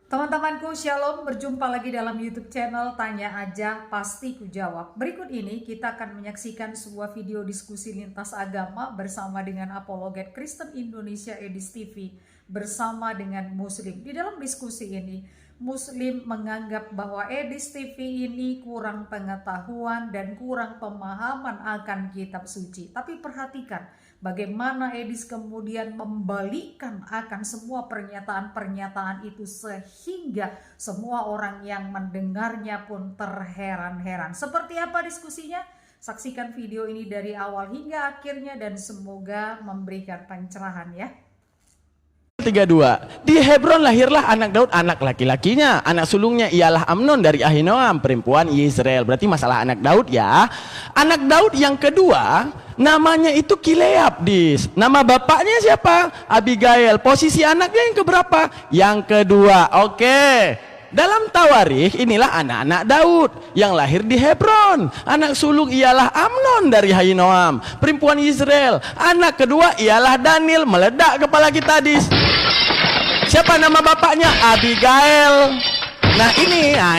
Teman-temanku, Shalom, berjumpa lagi dalam YouTube channel Tanya Aja Pasti Kujawab. Berikut ini kita akan menyaksikan sebuah video diskusi lintas agama bersama dengan apologet Kristen Indonesia Edis TV bersama dengan Muslim. Di dalam diskusi ini, Muslim menganggap bahwa Edis TV ini kurang pengetahuan dan kurang pemahaman akan kitab suci. Tapi perhatikan bagaimana Edis kemudian membalikkan akan semua pernyataan-pernyataan itu sehingga semua orang yang mendengarnya pun terheran-heran. Seperti apa diskusinya? Saksikan video ini dari awal hingga akhirnya dan semoga memberikan pencerahan ya. 32. Di Hebron lahirlah anak Daud, anak laki-lakinya. Anak sulungnya ialah Amnon dari Ahinoam, perempuan Yisrael. Berarti masalah anak Daud ya. Anak Daud yang kedua namanya itu Kileab, Dis. Nama bapaknya siapa? Abigail. Posisi anaknya yang keberapa? Yang kedua. Oke. Dalam Tawarikh inilah anak-anak Daud yang lahir di Hebron. Anak sulung ialah Amnon dari Ahinoam, perempuan Israel. Anak kedua ialah Daniel. Meledak kepala kita, Dis. Siapa nama bapaknya? Abigail. Nah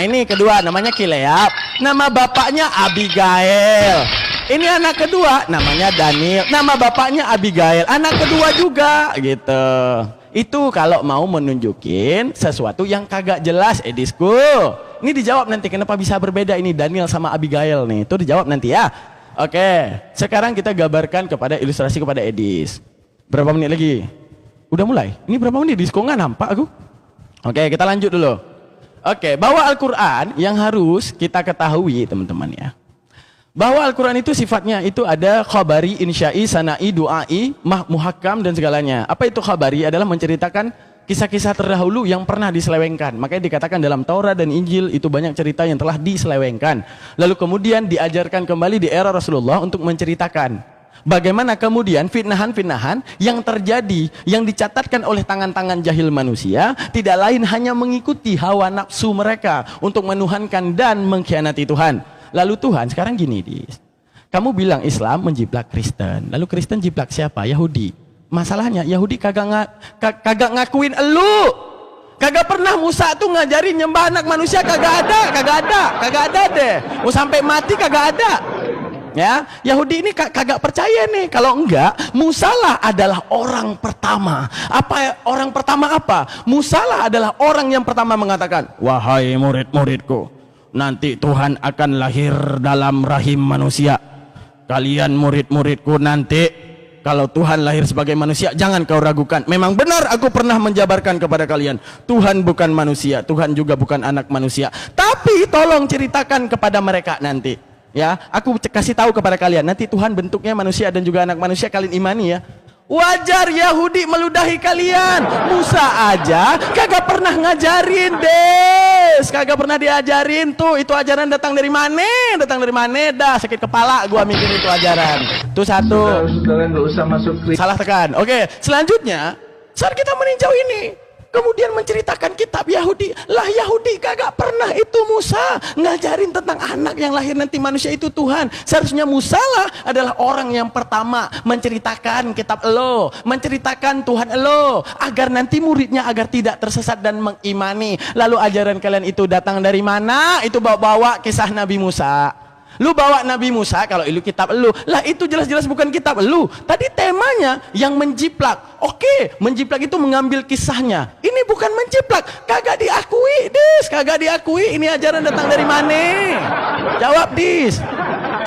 ini kedua namanya Kileab. Nama bapaknya Abigail. Ini anak kedua namanya Daniel. Nama bapaknya Abigail. Anak kedua juga gitu. Itu kalau mau menunjukin sesuatu yang kagak jelas, Edisku. Ini dijawab nanti kenapa bisa berbeda ini Daniel sama Abigail nih. Itu dijawab nanti ya. Oke, sekarang kita gambarkan kepada ilustrasi kepada Edis. Berapa menit lagi? Udah mulai? Ini berapa menit? Edis kok nggak nampak aku? Oke, kita lanjut dulu. Oke, bahwa Al-Quran yang harus kita ketahui teman-teman ya, bahwa Al-Quran itu sifatnya itu ada khabari, insya'i, sana'i, du'ai, muhakam dan segalanya. Apa itu khabari? Adalah menceritakan kisah-kisah terdahulu yang pernah diselewengkan. Makanya dikatakan dalam Taurat dan Injil itu banyak cerita yang telah diselewengkan. Lalu kemudian diajarkan kembali di era Rasulullah untuk menceritakan bagaimana kemudian fitnahan-fitnahan yang terjadi, yang dicatatkan oleh tangan-tangan jahil manusia, tidak lain hanya mengikuti hawa nafsu mereka untuk menuhankan dan mengkhianati Tuhan. Lalu Tuhan sekarang gini, Dis. Kamu bilang Islam menjiplak Kristen. Lalu Kristen jiplak siapa? Yahudi. Masalahnya Yahudi kagak ngakuin elu. Kagak pernah Musa tuh ngajarin nyembah anak manusia, kagak ada deh. Mau sampai mati kagak ada. Ya, Yahudi ini kagak percaya nih. Kalau enggak, Musalah adalah orang pertama. Orang pertama apa? Musalah adalah orang yang pertama mengatakan, wahai murid-muridku, nanti Tuhan akan lahir dalam rahim manusia. Kalian murid-muridku nanti kalau Tuhan lahir sebagai manusia, jangan kau ragukan. Memang benar aku pernah menjabarkan kepada kalian, Tuhan bukan manusia, Tuhan juga bukan anak manusia. Tapi tolong ceritakan kepada mereka nanti. Ya, aku kasih tahu kepada kalian, nanti Tuhan bentuknya manusia dan juga anak manusia, kalian imani ya. Wajar Yahudi meludahi kalian. Musa aja kagak pernah ngajarin, Des. Kagak pernah diajarin tuh. Itu ajaran datang dari mana? Datang dari mana? Dah sakit kepala gua mikir itu ajaran. Tuh satu. Saudara nggak usah masuk. Salah tekan. Oke, selanjutnya saat kita meninjau ini, kemudian menceritakan kitab Yahudi. Lah Yahudi kagak pernah itu Musa ngajarin tentang anak yang lahir nanti manusia itu Tuhan. Seharusnya Musa lah adalah orang yang pertama menceritakan kitab elo, menceritakan Tuhan elo, agar nanti muridnya agar tidak tersesat dan mengimani. Lalu ajaran kalian itu datang dari mana? Itu bawa-bawa kisah Nabi Musa. Lu bawa Nabi Musa, kalau itu kitab elu. Lah itu jelas-jelas bukan kitab elu. Tadi temanya yang menjiplak. Oke, menjiplak itu mengambil kisahnya. Ini bukan menjiplak. Kagak diakui, Dis. Kagak diakui. Ini ajaran datang dari mana? Jawab, Dis.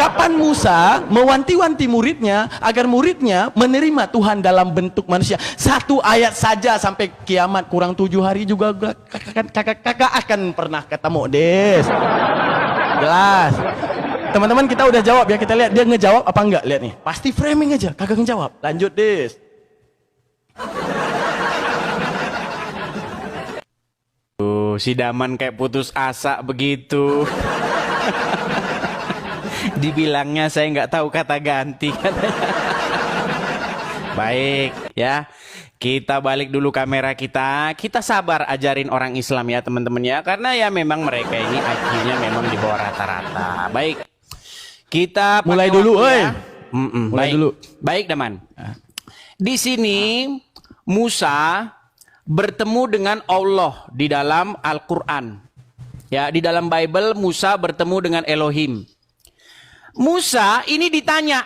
Kapan Musa mewanti-wanti muridnya agar muridnya menerima Tuhan dalam bentuk manusia? Satu ayat saja sampai kiamat kurang 7 hari juga kakak akan pernah ketemu, Des. Jelas. Teman-teman kita udah jawab ya, kita lihat dia ngejawab apa enggak, lihat nih. Pasti framing aja, kagak ngejawab. Lanjut, Des. Si Daman kayak putus asa begitu. Dibilangnya saya nggak tahu kata ganti katanya. Baik ya. Kita balik dulu kamera kita. Kita sabar ajarin orang Islam ya teman-teman ya. Karena ya memang mereka ini IQ-nya memang di bawah rata-rata. Baik. Kita Mulai pakai dulu, waktu oi. ya. Mulai Baik. dulu. Baik, Daman. Di sini Musa bertemu dengan Allah di dalam Al-Qur'an. Ya, di dalam Bible Musa bertemu dengan Elohim. Musa ini ditanya,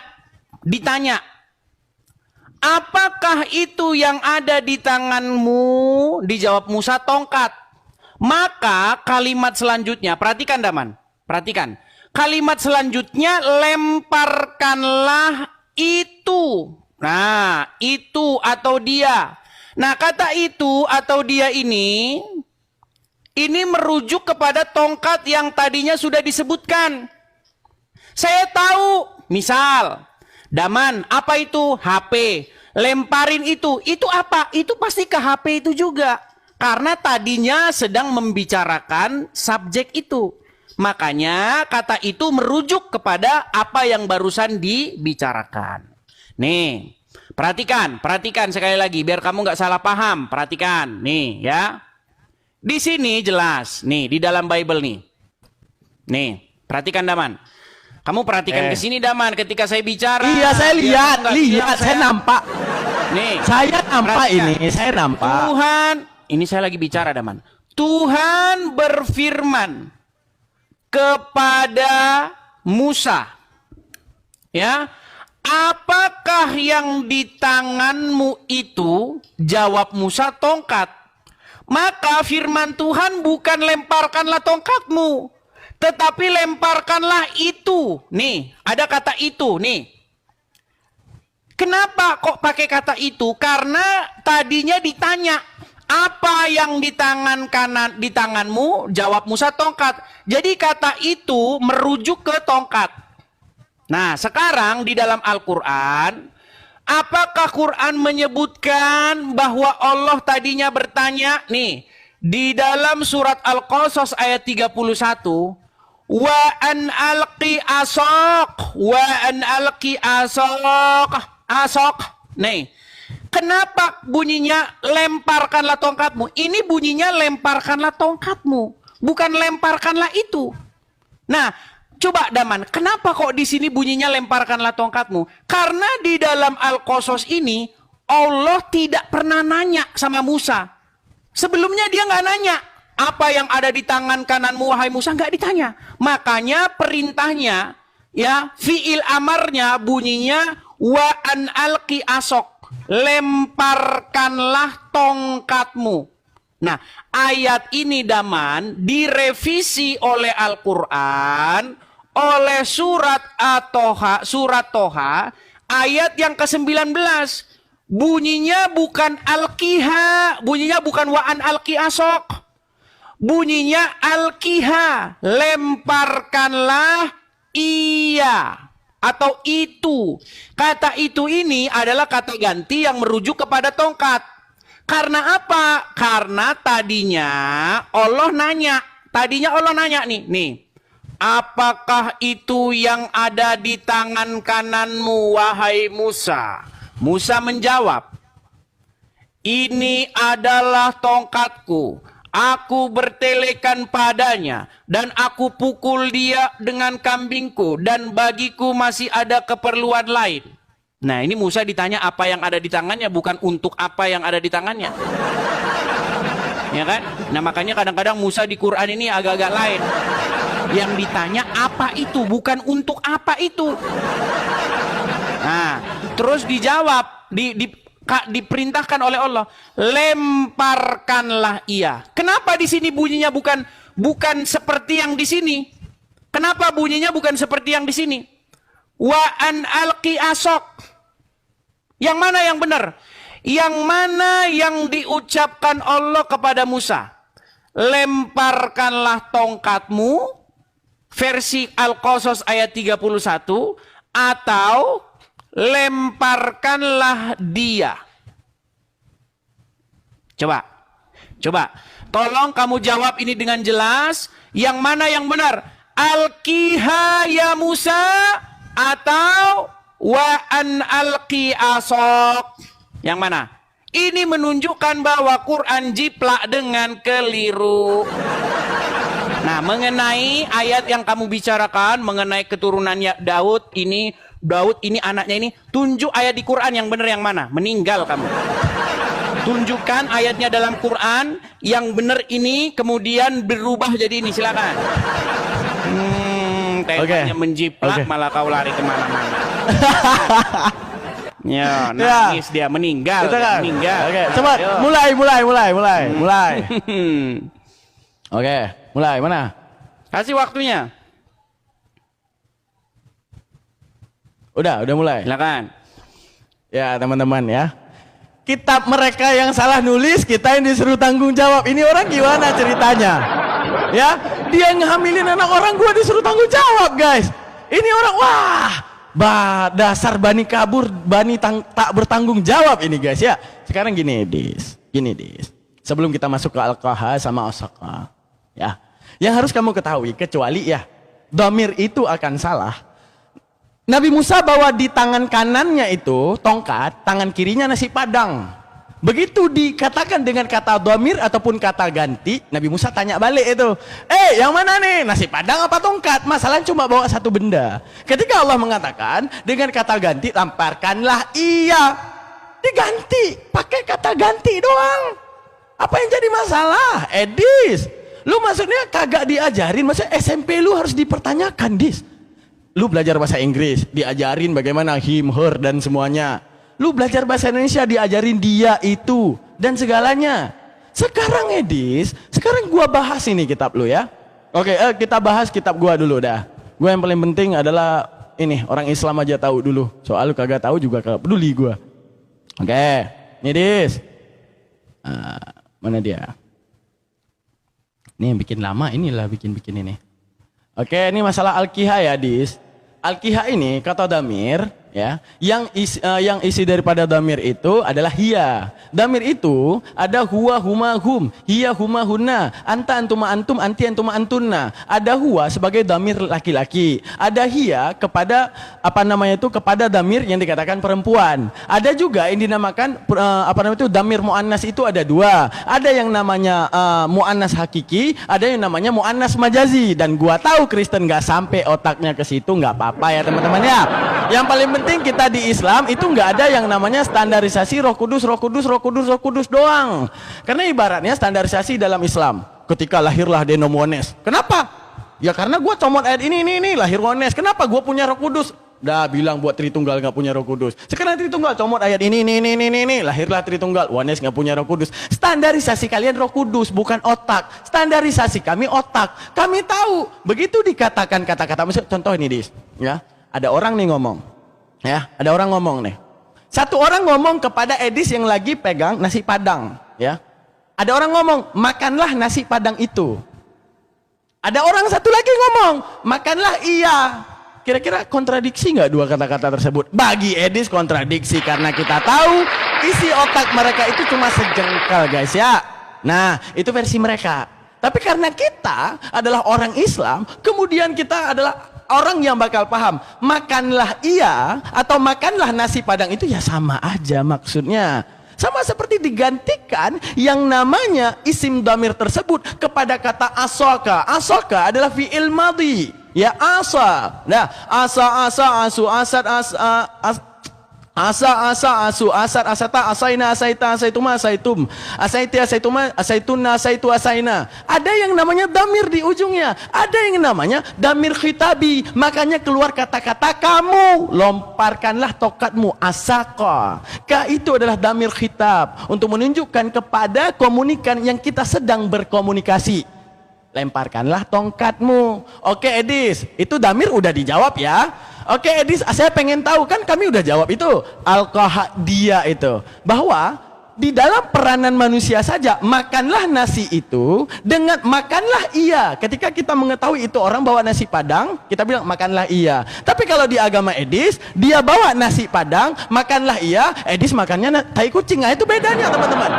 apakah itu yang ada di tanganmu? Dijawab Musa, tongkat. Maka kalimat selanjutnya, perhatikan Daman, perhatikan. Kalimat selanjutnya, lemparkanlah itu. Nah, itu atau dia. Nah, kata itu atau dia ini merujuk kepada tongkat yang tadinya sudah disebutkan. Saya tahu, misal, Daman, apa itu? HP. Lemparin itu apa? Itu pasti ke HP itu juga. Karena tadinya sedang membicarakan subjek itu. Makanya kata itu merujuk kepada apa yang barusan dibicarakan. Nih, perhatikan sekali lagi biar kamu nggak salah paham. Perhatikan, nih ya. Di sini jelas, nih di dalam Bible nih. Nih, perhatikan Daman. Kamu perhatikan ke sini Daman ketika saya bicara. Iya, saya lihat, saya nampak. Nih, Saya nampak perhatikan. ini, saya nampak. Tuhan, ini saya lagi bicara Daman. Tuhan berfirman kepada Musa. Ya, apakah yang di tanganmu itu? Jawab Musa, tongkat. Maka firman Tuhan bukan lemparkanlah tongkatmu, tetapi lemparkanlah itu. Nih, ada kata itu nih. Kenapa kok pakai kata itu? Karena tadinya ditanya, apa yang di tangan kanan di tanganmu? Jawab Musa, tongkat. Jadi kata itu merujuk ke tongkat. Nah, sekarang di dalam Al-Qur'an, apakah Quran menyebutkan bahwa Allah tadinya bertanya nih di dalam surat Al-Qasas ayat 31, wa an alqi asaq, wa an alqi asaq. Nih, kenapa bunyinya lemparkanlah tongkatmu? Ini bunyinya lemparkanlah tongkatmu, bukan lemparkanlah itu. Nah, coba Daman, kenapa kok di sini bunyinya lemparkanlah tongkatmu? Karena di dalam Al-Qasas ini Allah tidak pernah nanya sama Musa. Sebelumnya dia nggak nanya apa yang ada di tangan kananmu wahai Musa, nggak ditanya. Makanya perintahnya ya fiil amarnya bunyinya wa an alqi asok, lemparkanlah tongkatmu. Nah, ayat ini Daman direvisi oleh Al-Qur'an oleh surat Toha ayat yang ke-19. Bunyinya bukan alqiha, bunyinya bukan wa an alqi asok. Bunyinya alqiha, lemparkanlah ia atau itu. Kata itu ini adalah kata ganti yang merujuk kepada tongkat. Karena apa? Karena tadinya Allah nanya nih. Apakah itu yang ada di tangan kananmu wahai Musa? Musa menjawab, ini adalah tongkatku. Aku bertelekan padanya dan aku pukul dia dengan kambingku dan bagiku masih ada keperluan lain. Nah, ini Musa ditanya apa yang ada di tangannya, bukan untuk apa yang ada di tangannya. Ya kan? Nah, makanya kadang-kadang Musa di Quran ini agak-agak lain. Yang ditanya apa itu, bukan untuk apa itu. Nah, terus dijawab, diperintahkan oleh Allah, lemparkanlah ia. Kenapa di sini bunyinya bukan seperti yang di sini? Kenapa bunyinya bukan seperti yang di sini? Wa an alqi asok. Yang mana yang benar? Yang mana yang diucapkan Allah kepada Musa? Lemparkanlah tongkatmu versi Al-Qasas ayat 31 atau lemparkanlah dia. Coba. Tolong kamu jawab ini dengan jelas. Yang mana yang benar? Alqiha ya Musa atau wa an alqi asok? Yang mana? Ini menunjukkan bahwa Quran jiplak dengan keliru. Nah, mengenai ayat yang kamu bicarakan mengenai keturunannya Daud ini anaknya ini, tunjuk ayat di Quran yang benar yang mana? Meninggal kamu. Tunjukkan ayatnya dalam Quran yang benar ini kemudian berubah jadi ini, silakan. Temanya menjiplak malah kau lari kemana-mana. Ya, nangis dia meninggal. Kan? Meninggal. Oke, coba mulai. Oke, mulai mana? Kasih waktunya. Udah mulai. Silakan. Ya, teman-teman ya. Kitab mereka yang salah nulis, kita yang disuruh tanggung jawab. Ini orang gimana ceritanya? Ya, dia ngehamilin anak orang, gua disuruh tanggung jawab, guys. Ini orang, wah, dasar bani kabur, bani tak bertanggung jawab ini, guys ya. Sekarang gini, Dis. Sebelum kita masuk ke Al-Qaha sama As-Saqa, ya. Yang harus kamu ketahui, kecuali ya, dhamir itu akan salah. Nabi Musa bawa di tangan kanannya itu tongkat, tangan kirinya nasi padang. Begitu dikatakan dengan kata dhamir ataupun kata ganti, Nabi Musa tanya balik itu, yang mana nih, nasi padang apa tongkat? Masalahnya cuma bawa satu benda. Ketika Allah mengatakan dengan kata ganti, lamparkanlah ia, diganti, pakai kata ganti doang. Apa yang jadi masalah? Dis, lu maksudnya kagak diajarin, maksudnya SMP lu harus dipertanyakan, Dis. Lu belajar bahasa Inggris, diajarin bagaimana him, her, dan semuanya. Lu belajar bahasa Indonesia, diajarin dia, itu, dan segalanya. Sekarang Edis, sekarang gua bahas ini kitab lu ya. Oke, kita bahas kitab gua dulu dah. Gua yang paling penting adalah ini, orang Islam aja tahu dulu. Soal lu kagak tahu juga kagak peduli gua. Oke, ini Dis. Mana dia? Ini yang bikin lama, inilah bikin ini. Oke, ini masalah Al-Qiha ya, Dis. Al-Qiha ini kata damir ya, yang isi daripada damir itu adalah hiya. Damir itu ada huwa, huma, hum, hiya, huma, hunna, anta, antuma, antum, anti, antuma, antunna. Ada huwa sebagai damir laki-laki, ada hiya kepada kepada damir yang dikatakan perempuan. Ada juga yang dinamakan damir muannas, itu ada dua. Ada yang namanya muannas hakiki, ada yang namanya muannas majazi. Dan gua tahu Kristen nggak sampai otaknya ke situ, nggak apa-apa ya teman-teman ya. Yang paling penting kita di Islam itu nggak ada yang namanya standarisasi Roh Kudus doang. Karena ibaratnya standarisasi dalam Islam, ketika lahirlah Denom Wones. Kenapa? Ya karena gua comot ayat ini lahir Wones. Kenapa? Gua punya Roh Kudus. Dah bilang buat Tritunggal nggak punya Roh Kudus. Sekarang Tritunggal comot ayat ini, lahirlah Tritunggal. Wones nggak punya Roh Kudus. Standarisasi kalian Roh Kudus, bukan otak. Standarisasi kami otak. Kami tahu. Begitu dikatakan kata-kata, misalnya contoh ini Dis, ya. Ada orang nih ngomong, ya. Ada orang ngomong nih. Satu orang ngomong kepada Edis yang lagi pegang nasi padang, ya. Ada orang ngomong, makanlah nasi padang itu. Ada orang satu lagi ngomong, makanlah ia. Kira-kira kontradiksi nggak dua kata-kata tersebut? Bagi Edis kontradiksi, karena kita tahu isi otak mereka itu cuma sejengkal, guys ya. Nah, itu versi mereka. Tapi karena kita adalah orang Islam, kemudian kita adalah orang yang bakal paham, makanlah ia atau makanlah nasi padang itu ya sama aja maksudnya. Sama seperti digantikan yang namanya isim dhamir tersebut kepada kata asaka. Asaka adalah fi'il madhi. Ya asa. Nah, asa, asu, asad, asu, asad, asata, asaina, asaita, asaituma, asaitum, asaiti, asaituma, asaituna, asaitu, asaina. Ada yang namanya damir di ujungnya, ada yang namanya damir khitabi. Makanya keluar kata-kata kamu, lomparkanlah tokatmu, asaka. Ka itu adalah damir khitab untuk menunjukkan kepada komunikan yang kita sedang berkomunikasi. Lemparkanlah tongkatmu. Oke Edis, itu damir udah dijawab ya. Oke Edis, saya pengen tahu, kan kami udah jawab itu Al-Qaha dia itu, bahwa di dalam peranan manusia saja makanlah nasi itu dengan makanlah ia. Ketika kita mengetahui itu orang bawa nasi padang, kita bilang makanlah ia. Tapi kalau di agama Edis, dia bawa nasi padang, makanlah ia, Edis makannya tai kucing. Nah, itu bedanya teman-teman.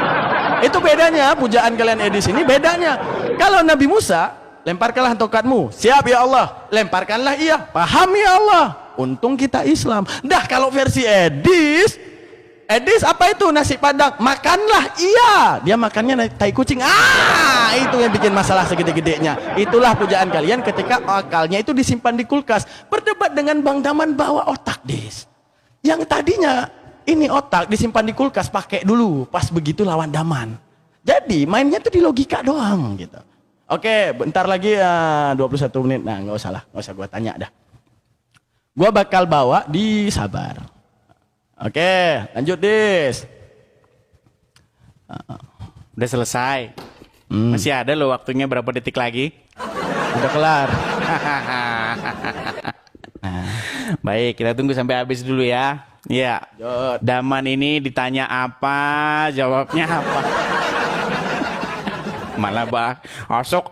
Itu bedanya pujaan kalian Edis ini bedanya. Kalau Nabi Musa, lemparkanlah tongkatmu. Siap ya Allah. Lemparkanlah ia. Paham ya Allah. Untung kita Islam. Dah kalau versi Edis, Edis, apa itu nasi padang? Makanlah. Iya, dia makannya tai kucing. Itu yang bikin masalah segede-gedenya. Itulah pujaan kalian ketika akalnya itu disimpan di kulkas. Berdebat dengan Bang Daman bawa otak, Dis. Yang tadinya ini otak disimpan di kulkas, pakai dulu. Pas begitu lawan Daman. Jadi mainnya tuh di logika doang gitu. Oke, bentar lagi 21 menit. Nah, nggak usah gua tanya dah. Gua bakal bawa di sabar. Oke, lanjut Dis. Udah selesai. Masih ada loh waktunya berapa detik lagi. Udah kelar. Baik, kita tunggu sampai habis dulu ya. Iya. Daman ini ditanya apa, jawabnya apa. Malah asok.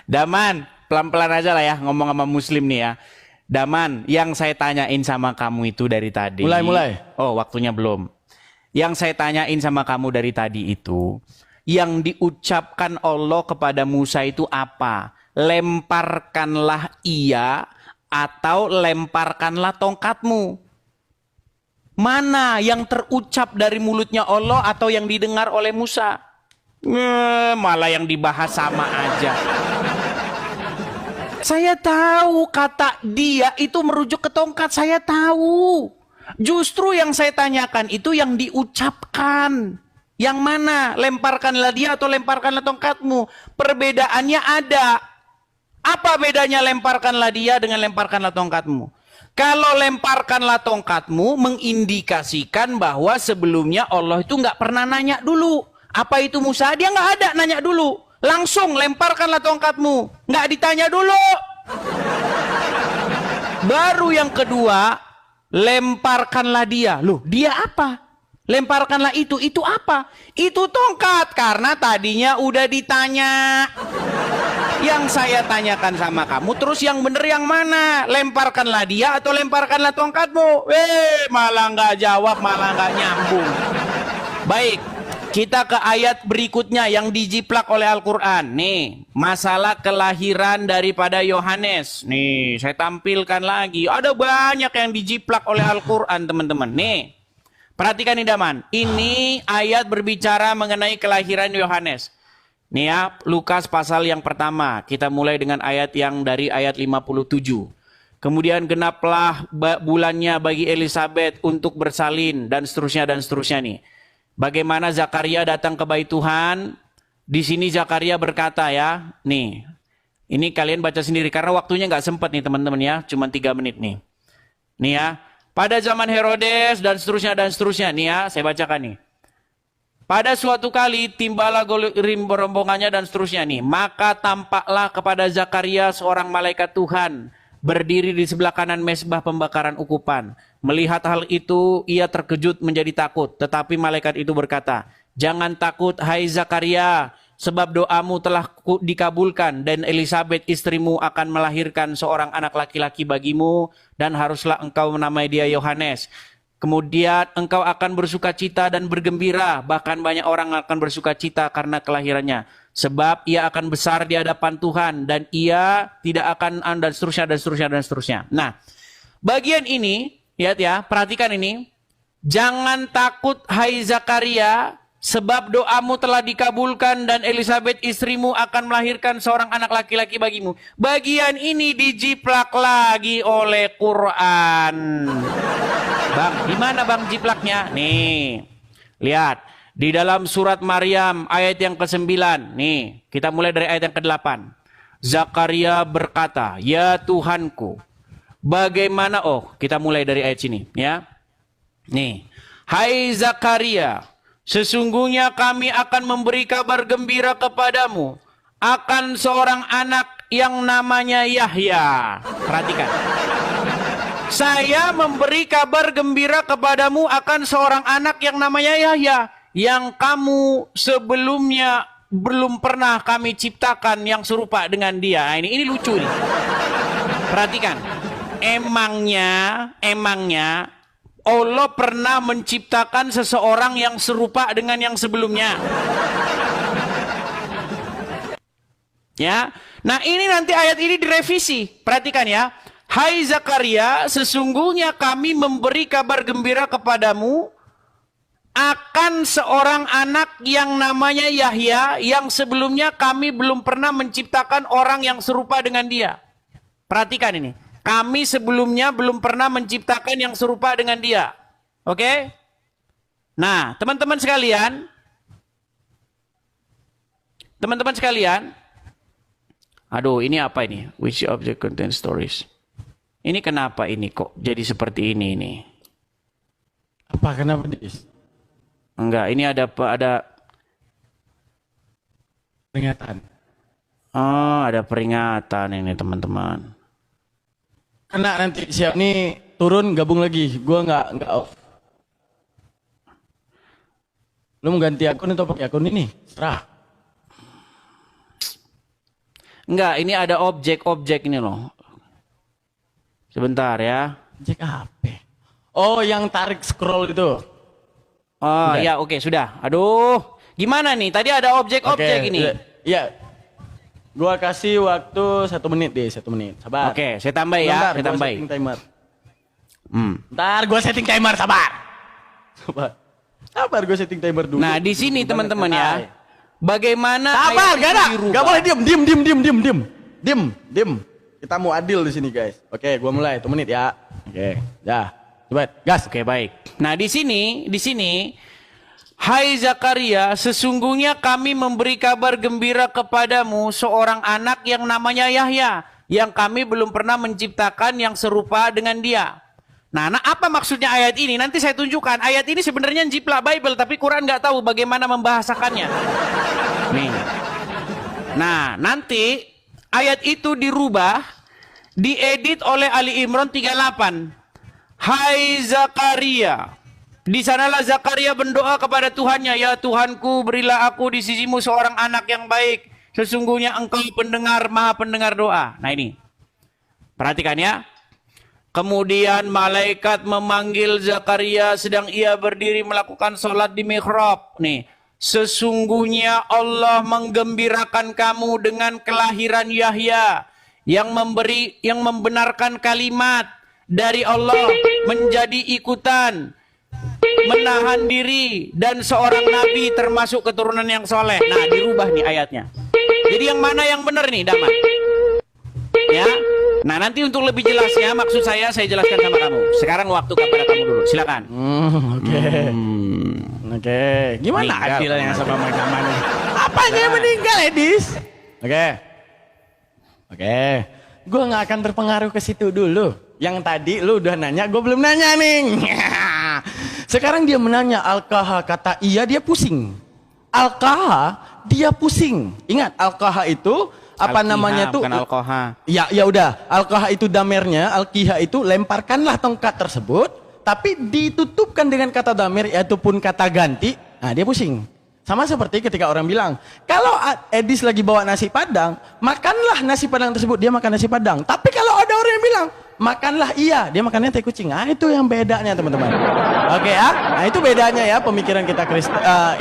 Daman, pelan-pelan aja lah ya ngomong sama Muslim nih ya. Daman, yang saya tanyain sama kamu itu dari tadi. Mulai. Oh, waktunya belum. Yang saya tanyain sama kamu dari tadi itu, yang diucapkan Allah kepada Musa itu apa? Lemparkanlah ia atau lemparkanlah tongkatmu. Mana yang terucap dari mulutnya Allah atau yang didengar oleh Musa? Malah yang dibahas sama aja. Saya tahu kata dia itu merujuk ke tongkat, saya tahu. Justru yang saya tanyakan itu yang diucapkan. Yang mana? Lemparkanlah dia atau lemparkanlah tongkatmu. Perbedaannya ada. Apa bedanya lemparkanlah dia dengan lemparkanlah tongkatmu? Kalau lemparkanlah tongkatmu mengindikasikan bahwa sebelumnya Allah itu nggak pernah nanya dulu. Apa itu Musa? Dia nggak ada nanya dulu. Langsung lemparkanlah tongkatmu. Nggak ditanya dulu. Baru yang kedua, lemparkanlah dia. Loh, dia apa? Lemparkanlah itu apa? Itu tongkat. Karena tadinya udah ditanya. Yang saya tanyakan sama kamu, terus yang bener yang mana? Lemparkanlah dia atau lemparkanlah tongkatmu? Malah nggak jawab, malah nggak nyambung. Baik. Kita ke ayat berikutnya yang dijiplak oleh Al-Quran. Nih, masalah kelahiran daripada Yohanes. Nih, saya tampilkan lagi. Ada banyak yang dijiplak oleh Al-Quran, teman-teman. Nih, perhatikan nih Daman. Ini ayat berbicara mengenai kelahiran Yohanes. Nih ya, Lukas pasal yang pertama. Kita mulai dengan ayat yang dari ayat 57. Kemudian genaplah bulannya bagi Elisabet untuk bersalin dan seterusnya nih. Bagaimana Zakaria datang ke bait Tuhan. Di sini Zakaria berkata ya. Nih. Ini kalian baca sendiri. Karena waktunya nggak sempat nih teman-teman ya. Cuma 3 menit nih. Nih ya. Pada zaman Herodes dan seterusnya. Nih ya. Saya bacakan nih. Pada suatu kali timbalah rombongannya dan seterusnya nih. Maka tampaklah kepada Zakaria seorang malaikat Tuhan. Berdiri di sebelah kanan mezbah pembakaran ukupan. Melihat hal itu, ia terkejut menjadi takut. Tetapi malaikat itu berkata, jangan takut hai Zakaria, sebab doamu telah dikabulkan dan Elisabet istrimu akan melahirkan seorang anak laki-laki bagimu dan haruslah engkau menamai dia Yohanes. Kemudian engkau akan bersukacita dan bergembira, bahkan banyak orang akan bersukacita karena kelahirannya. Sebab ia akan besar di hadapan Tuhan dan ia tidak akan dan seterusnya. Nah, bagian ini, lihat ya, perhatikan ini. Jangan takut hai Zakaria, sebab doamu telah dikabulkan dan Elisabet istrimu akan melahirkan seorang anak laki-laki bagimu. Bagian ini dijiplak lagi oleh Quran. Bang, di mana bang jiplaknya? Nih, lihat. Di dalam surat Maryam ayat yang ke-9. Nih, kita mulai dari ayat yang ke-8. Zakaria berkata, ya Tuhanku, bagaimana... Oh, kita mulai dari ayat sini ya. Nih, hai Zakaria, sesungguhnya kami akan memberi kabar gembira kepadamu akan seorang anak yang namanya Yahya. Perhatikan. Saya memberi kabar gembira kepadamu akan seorang anak yang namanya Yahya, yang kamu sebelumnya belum pernah kami ciptakan yang serupa dengan dia. Nah, ini lucu nih. Perhatikan. Emangnya Allah pernah menciptakan seseorang yang serupa dengan yang sebelumnya? Ya. Nah, ini nanti ayat ini direvisi. Perhatikan ya. Hai Zakaria, sesungguhnya kami memberi kabar gembira kepadamu akan seorang anak yang namanya Yahya, yang sebelumnya kami belum pernah menciptakan orang yang serupa dengan dia. Perhatikan ini. Kami sebelumnya belum pernah menciptakan yang serupa dengan dia. Oke? Nah, teman-teman sekalian, aduh, ini apa ini? Which object contains stories? Ini kenapa ini kok jadi seperti ini? Apa kenapa dis? Enggak, ini ada Peringatan. Oh, ada peringatan ini teman-teman. Kena nanti siap nih turun gabung lagi. Gua nggak off. Lu mau ganti akun atau pakai akun ini? Serah. Enggak, ini ada objek-objek ini loh. Sebentar ya. Objek apa? Oh, yang tarik scroll itu. Oh, Udah. ya oke, sudah. Aduh, gimana nih? Tadi ada objek-objek ini. Iya. Gua kasih waktu 1 menit deh, 1 menit. Sabar. Oke, saya tambah ya, Bentar, saya gua tambah. setting timer. Ntar gua setting timer, sabar. Sabar, gua setting timer dulu. Nah, di sini teman-teman ya. Bagaimana Sabar, ayat gak itu ada. dirubah? Gak boleh diem. Kita mau adil di sini, guys. Oke, gua mulai. 1 menit ya. Oke, dah. Coba, gas. Oke, baik. Nah, di sini, hai Zakaria, sesungguhnya kami memberi kabar gembira kepadamu seorang anak yang namanya Yahya, yang kami belum pernah menciptakan yang serupa dengan dia. Nah, apa maksudnya ayat ini? Nanti saya tunjukkan. Ayat ini sebenarnya jiplak Bible, tapi Quran nggak tahu bagaimana membahasakannya. Nih. Nah, nanti ayat itu dirubah, diedit oleh Ali Imran 38. Hai Zakaria. Di sanalah Zakaria berdoa kepada Tuhannya, ya Tuhanku, berilah aku di sisimu seorang anak yang baik. Sesungguhnya Engkau pendengar, maha pendengar doa. Nah ini. Perhatikan ya. Kemudian malaikat memanggil Zakaria sedang ia berdiri melakukan sholat di mihrab. Nih. Sesungguhnya Allah menggembirakan kamu dengan kelahiran Yahya yang membenarkan kalimat dari Allah menjadi ikutan, menahan diri, dan seorang nabi termasuk keturunan yang soleh. Nah, dirubah nih ayatnya. Jadi yang mana yang benar nih, Damai? Ya. Nah, nanti untuk lebih jelasnya, maksud saya jelaskan sama kamu. Sekarang waktu kepada kamu dulu. Silakan. Oke. Gimana Meninggal. adilnya sama Mama nih? Apanya yang meninggal, Edis? Oke. Gue nggak akan terpengaruh ke situ dulu. Yang tadi lu udah nanya, gue belum nanya nih. Sekarang dia menanya Al-Kaha, kata iya, dia pusing. Al-Kaha, dia pusing. Ingat, Al-Kaha itu apa Al-Kiha, namanya tuh? bukan Al-Koha. Ya udah. Al-Kaha itu damernya, Al-Kiha itu lemparkanlah tongkat tersebut, tapi ditutupkan dengan kata damer, yaitu pun kata ganti. Nah, dia pusing. Sama seperti ketika orang bilang, kalau Edis lagi bawa nasi padang, makanlah nasi padang tersebut, dia makan nasi padang. Tapi kalau ada orang yang bilang, makanlah iya, dia makannya teh kucing. Nah, itu yang bedanya, teman-teman. Oke ya, nah itu bedanya ya pemikiran kita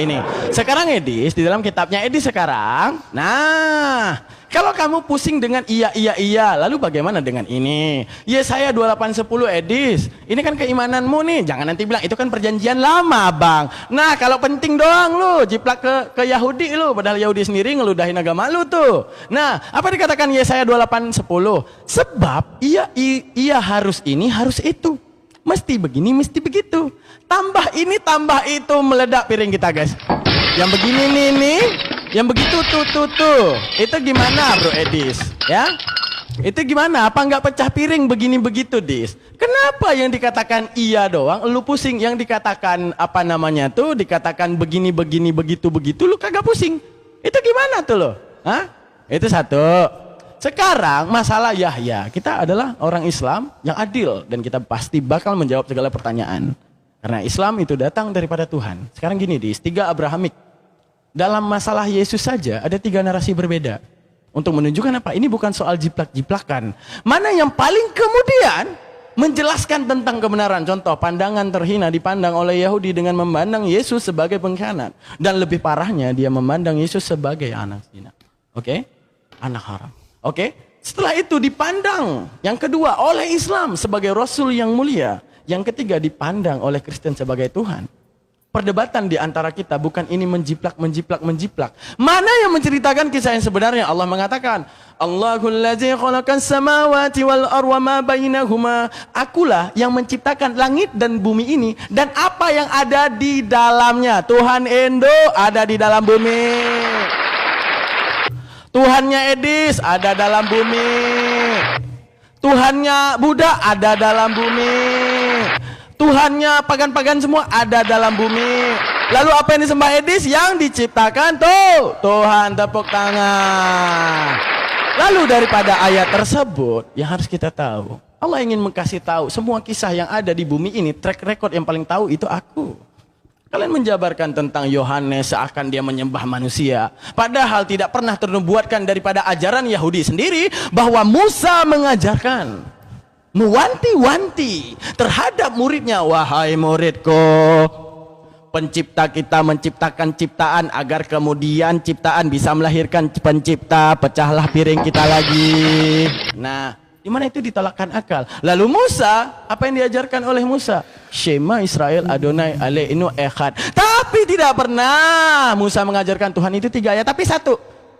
ini. Sekarang Edis, di dalam kitabnya Edis sekarang, nah, kalau kamu pusing dengan iya, lalu bagaimana dengan ini? Yesaya 28:10 Edis, ini kan keimananmu nih, jangan nanti bilang itu kan perjanjian lama, Bang. Nah, kalau penting doang lu jiplak ke Yahudi lu, padahal Yahudi sendiri ngeludahin agama lu tuh. Nah, apa dikatakan Yesaya 28:10? Sebab ia harus ini, harus itu. Mesti begini, mesti begitu. Tambah ini, tambah itu, meledak piring kita, guys. Yang begini nih, yang begitu tuh. Itu gimana, Bro Edis? Ya? Itu gimana? Apa nggak pecah piring begini begitu, Dis? Kenapa yang dikatakan iya doang, lu pusing? Yang dikatakan apa namanya tuh, dikatakan begini begitu, lu kagak pusing? Itu gimana tuh lo? Hah? Itu satu. Sekarang masalah Yahya, kita adalah orang Islam yang adil dan kita pasti bakal menjawab segala pertanyaan. Karena Islam itu datang daripada Tuhan. Sekarang gini, Dis, 3 Abrahamik. Dalam masalah Yesus saja ada 3 narasi berbeda. Untuk menunjukkan apa? Ini bukan soal jiplak-jiplakan. Mana yang paling kemudian menjelaskan tentang kebenaran. Contoh, pandangan terhina dipandang oleh Yahudi dengan memandang Yesus sebagai pengkhianat. Dan lebih parahnya dia memandang Yesus sebagai anak zina. Oke? Anak haram. Oke? Setelah itu dipandang yang kedua oleh Islam sebagai Rasul yang mulia. Yang ketiga dipandang oleh Kristen sebagai Tuhan. Perdebatan di antara kita bukan ini menjiplak. Mana yang menceritakan kisah yang sebenarnya? Allah mengatakan, Allahul ladzi khalaqas samawati wal arda wa ma bainahuma. Akulah yang menciptakan langit dan bumi ini dan apa yang ada di dalamnya. Tuhan Endo ada di dalam bumi. Tuhannya Edis ada dalam bumi. Tuhannya Buddha ada dalam bumi. Tuhannya pagan-pagan semua ada dalam bumi. Lalu apa yang disembah Edis? Yang diciptakan tuh Tuhan, tepuk tangan. Lalu daripada ayat tersebut yang harus kita tahu, Allah ingin mengkasih tahu semua kisah yang ada di bumi ini, track record yang paling tahu itu aku. Kalian menjabarkan tentang Yohanes seakan dia menyembah manusia. Padahal tidak pernah ternubuatkan daripada ajaran Yahudi sendiri bahwa Musa mengajarkan, mewanti-wanti terhadap muridnya, wahai muridku, pencipta kita menciptakan ciptaan agar kemudian ciptaan bisa melahirkan pencipta, pecahlah piring kita lagi. Nah, di mana itu ditolakkan akal. Lalu Musa, apa yang diajarkan oleh Musa? Shema Israel Adonai Aleinu Echad. Tapi tidak pernah Musa mengajarkan Tuhan itu 3 ya, tapi 1.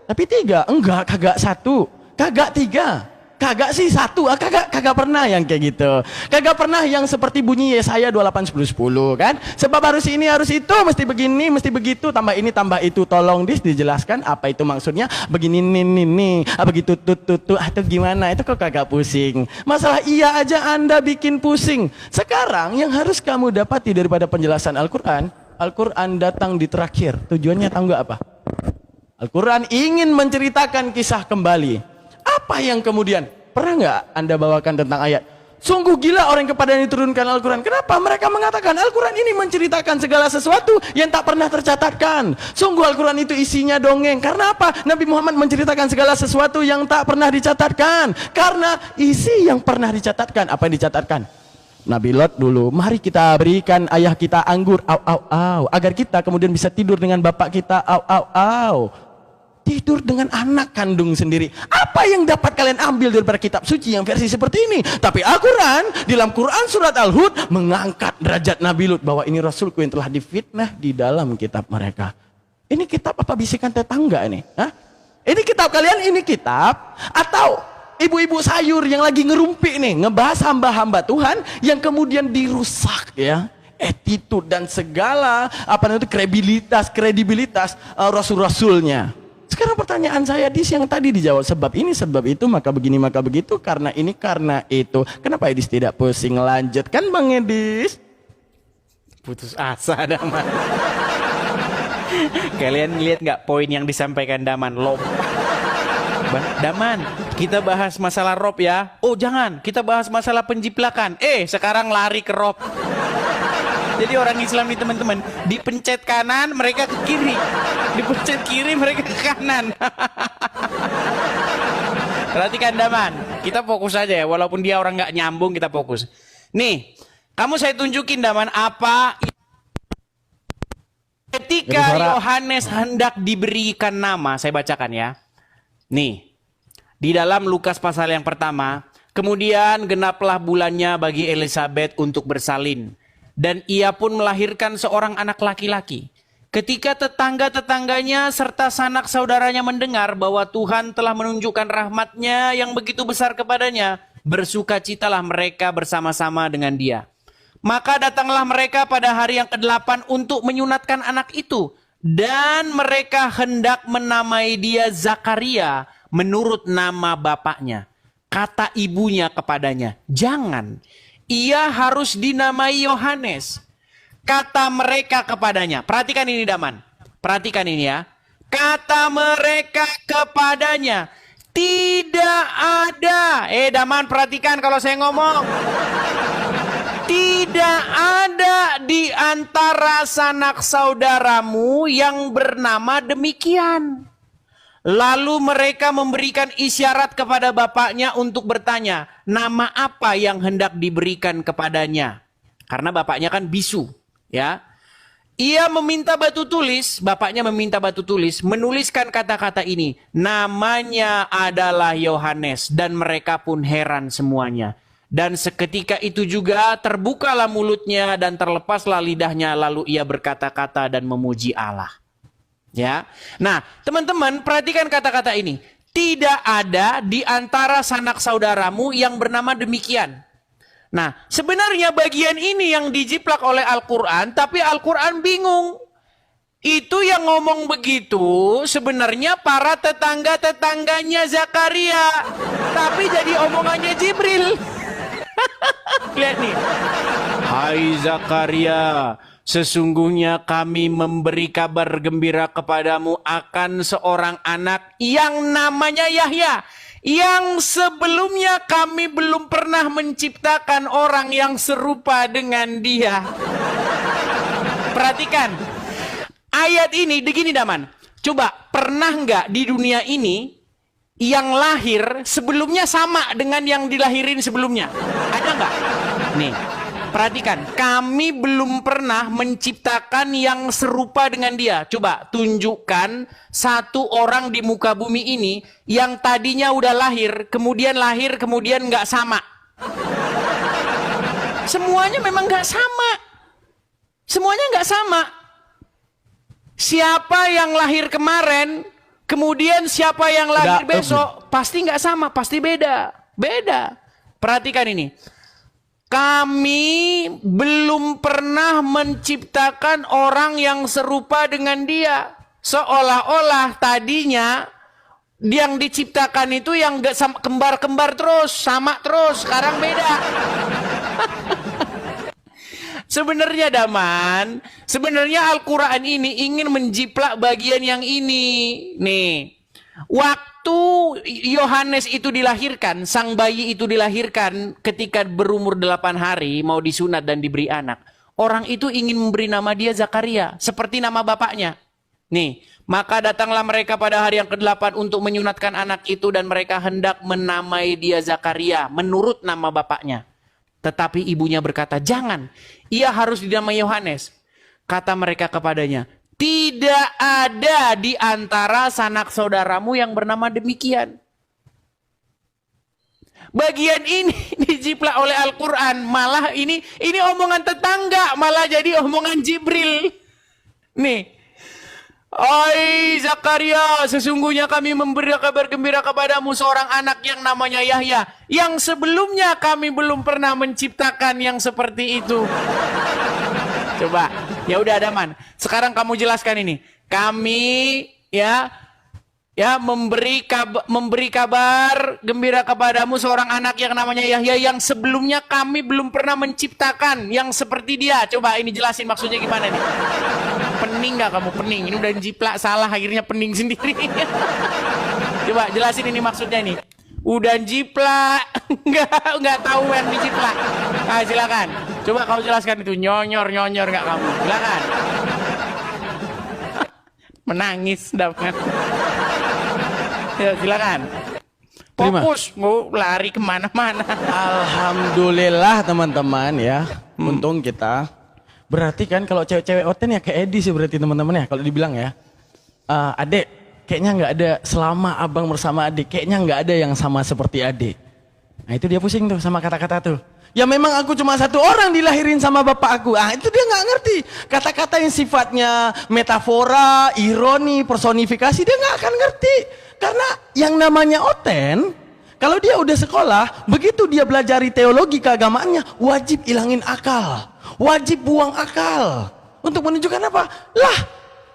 Tapi 3, enggak, kagak 1, kagak 3. Kagak sih 1, kagak pernah yang kayak gitu. Kagak pernah yang seperti bunyi Yesaya 28:10 kan. Sebab harus ini harus itu, mesti begini, mesti begitu, tambah ini tambah itu. Tolong dijelaskan apa itu maksudnya. Begini nih, begitu tuh atau gimana? Itu kok kagak pusing. Masalah iya aja Anda bikin pusing. Sekarang yang harus kamu dapati daripada penjelasan Al-Qur'an, Al-Qur'an datang di terakhir. Tujuannya tahu nggak apa? Al-Qur'an ingin menceritakan kisah kembali. Apa yang kemudian pernah nggak Anda bawakan tentang ayat? Sungguh gila orang kepada yang diturunkan Al-Quran. Kenapa? Mereka mengatakan Al-Quran ini menceritakan segala sesuatu yang tak pernah tercatatkan. Sungguh Al-Quran itu isinya dongeng. Karena apa? Nabi Muhammad menceritakan segala sesuatu yang tak pernah dicatatkan. Karena isi yang pernah dicatatkan. Apa yang dicatatkan? Nabi Lot dulu, mari kita berikan ayah kita anggur, agar kita kemudian bisa tidur dengan bapak kita, tidur dengan anak kandung sendiri. Apa yang dapat kalian ambil daripada kitab suci yang versi seperti ini? Tapi Al-Quran, dalam Quran surat Al-Hud mengangkat derajat Nabi Lut bahwa ini Rasulku yang telah difitnah di dalam kitab mereka. Ini kitab apa bisikan tetangga ini? Hah? Ini kitab kalian, ini kitab? Atau ibu-ibu sayur yang lagi ngerumpi nih, ngebahas hamba-hamba Tuhan yang kemudian dirusak ya, attitude dan segala apa namanya kredibilitas rasul-rasulnya. Sekarang pertanyaan saya yang tadi dijawab sebab ini sebab itu maka begini maka begitu karena ini karena itu. Kenapa Edis tidak pusing? Lanjut kan Bang Edis? Putus asa Daman. Kalian lihat nggak poin yang disampaikan Daman? Daman, kita bahas masalah rob ya. Oh jangan, kita bahas masalah penjiplakan. Sekarang lari ke rob. Jadi orang Islam nih teman-teman, dipencet kanan mereka ke kiri, dipencet kiri mereka ke kanan. Perhatikan Daman, kita fokus aja ya, walaupun dia orang nggak nyambung kita fokus. Nih, kamu saya tunjukin Daman apa ketika Yohanes hendak diberikan nama, saya bacakan ya. Nih, di dalam Lukas pasal yang pertama, kemudian genaplah bulannya bagi Elizabeth untuk bersalin. Dan ia pun melahirkan seorang anak laki-laki. Ketika tetangga-tetangganya serta sanak saudaranya mendengar bahwa Tuhan telah menunjukkan rahmat-Nya yang begitu besar kepadanya, bersukacitalah mereka bersama-sama dengan dia. Maka datanglah mereka pada hari yang ke-8 untuk menyunatkan anak itu. Dan mereka hendak menamai dia Zakaria menurut nama bapaknya. Kata ibunya kepadanya, jangan. Ia harus dinamai Yohanes. Kata mereka kepadanya. Perhatikan ini Daman. Perhatikan ini ya. Kata mereka kepadanya. Tidak ada. Daman perhatikan kalau saya ngomong. Tidak ada di antara sanak saudaramu yang bernama demikian. Lalu mereka memberikan isyarat kepada bapaknya untuk bertanya, nama apa yang hendak diberikan kepadanya? Karena bapaknya kan bisu, ya. Ia meminta batu tulis, bapaknya meminta batu tulis, menuliskan kata-kata ini. Namanya adalah Yohanes, dan mereka pun heran semuanya. Dan seketika itu juga terbukalah mulutnya dan terlepaslah lidahnya, lalu ia berkata-kata dan memuji Allah. Ya. Nah, teman-teman, perhatikan kata-kata ini. Tidak ada di antara sanak saudaramu yang bernama demikian. Nah, sebenarnya bagian ini yang dijiplak oleh Al-Quran, tapi Al-Quran bingung. Itu yang ngomong begitu sebenarnya para tetangga-tetangganya Zakaria. Tapi jadi omongannya Jibril. Lihat nih. Hai Zakaria, sesungguhnya kami memberi kabar gembira kepadamu akan seorang anak yang namanya Yahya. Yang sebelumnya kami belum pernah menciptakan orang yang serupa dengan dia. Perhatikan. Ayat ini begini Daman. Coba, pernah nggak di dunia ini yang lahir sebelumnya sama dengan yang dilahirin sebelumnya? Ada nggak? Nih, perhatikan. Kami belum pernah menciptakan yang serupa dengan dia. Coba, tunjukkan satu orang di muka bumi ini yang tadinya udah lahir, kemudian nggak sama. Semuanya memang nggak sama. Semuanya nggak sama. Siapa yang lahir kemarin, kemudian siapa yang lahir besok, pasti nggak sama, pasti beda. Beda. Perhatikan ini. Kami belum pernah menciptakan orang yang serupa dengan dia. Seolah-olah tadinya yang diciptakan itu yang gak kembar-kembar terus, sama terus, sekarang beda. Sebenarnya Daman, sebenarnya Al-Quran ini ingin menjiplak bagian yang ini. Nih, waktu Yohanes itu dilahirkan, sang bayi itu dilahirkan ketika berumur 8 hari, mau disunat dan diberi anak. Orang itu ingin memberi nama dia Zakaria, seperti nama bapaknya. Nih, maka datanglah mereka pada hari yang ke-8 untuk menyunatkan anak itu dan mereka hendak menamai dia Zakaria menurut nama bapaknya. Tetapi ibunya berkata, jangan, ia harus dinamai Yohanes. Kata mereka kepadanya, tidak ada di antara sanak saudaramu yang bernama demikian. Bagian ini dijiplak oleh Al-Quran. Malah ini omongan tetangga, malah jadi omongan Jibril. Nih. Oi Zakaria, sesungguhnya kami memberi kabar gembira kepadamu seorang anak yang namanya Yahya. Yang sebelumnya kami belum pernah menciptakan yang seperti itu. Coba, ya udah Daman. Sekarang kamu jelaskan ini. Kami memberi kabar gembira kepadamu seorang anak yang namanya Yahya yang sebelumnya kami belum pernah menciptakan yang seperti dia. Coba ini jelasin maksudnya gimana nih? Pening gak kamu? Pening. Ini udah jiplak salah akhirnya pening sendiri. Coba jelasin ini maksudnya nih. Udah jiplak, nggak tahu yang dijiplak. Nah, silakan. Coba kamu jelaskan itu nyonyor nggak kamu? Silakan. Menangis dapat. Ya, silakan. Fokus, mau lari kemana-mana. Alhamdulillah teman-teman ya. Untung kita. Berarti kan kalau cewek-cewek oten ya kayak Edi sih berarti teman-teman ya. Kalau dibilang ya. Adek, kayaknya nggak ada selama abang bersama adik. Kayaknya nggak ada yang sama seperti adik. Nah itu dia pusing tuh sama kata-kata tuh. Ya memang aku cuma satu orang dilahirin sama bapak aku. Itu dia nggak ngerti. Kata-kata yang sifatnya metafora, ironi, personifikasi dia nggak akan ngerti. Karena yang namanya oten, kalau dia udah sekolah, begitu dia belajari teologi keagamaannya, wajib ilangin akal. Wajib buang akal. Untuk menunjukkan apa? Lah,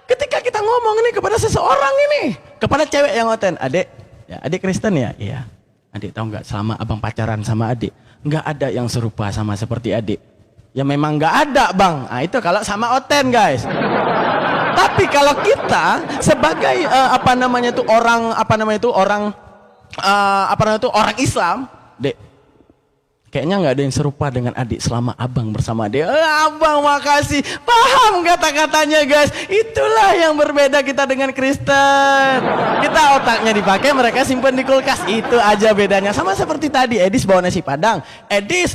ketika kita ngomong ini kepada seseorang ini, kepada cewek yang oten, adik, ya adik Kristen ya? Iya. Adik tahu nggak selama abang pacaran sama adik, nggak ada yang serupa sama seperti adik. Ya memang nggak ada bang. Nah itu kalau sama oten guys. Tapi kalau kita sebagai orang Islam, dek, Kayaknya nggak ada yang serupa dengan adik selama abang bersama adik. Abang makasih, paham kata-katanya guys. Itulah yang berbeda kita dengan Kristen. Kita otaknya dipakai, mereka simpan di kulkas. Itu aja bedanya. Sama seperti tadi, Edis bawa nasi padang. Edis,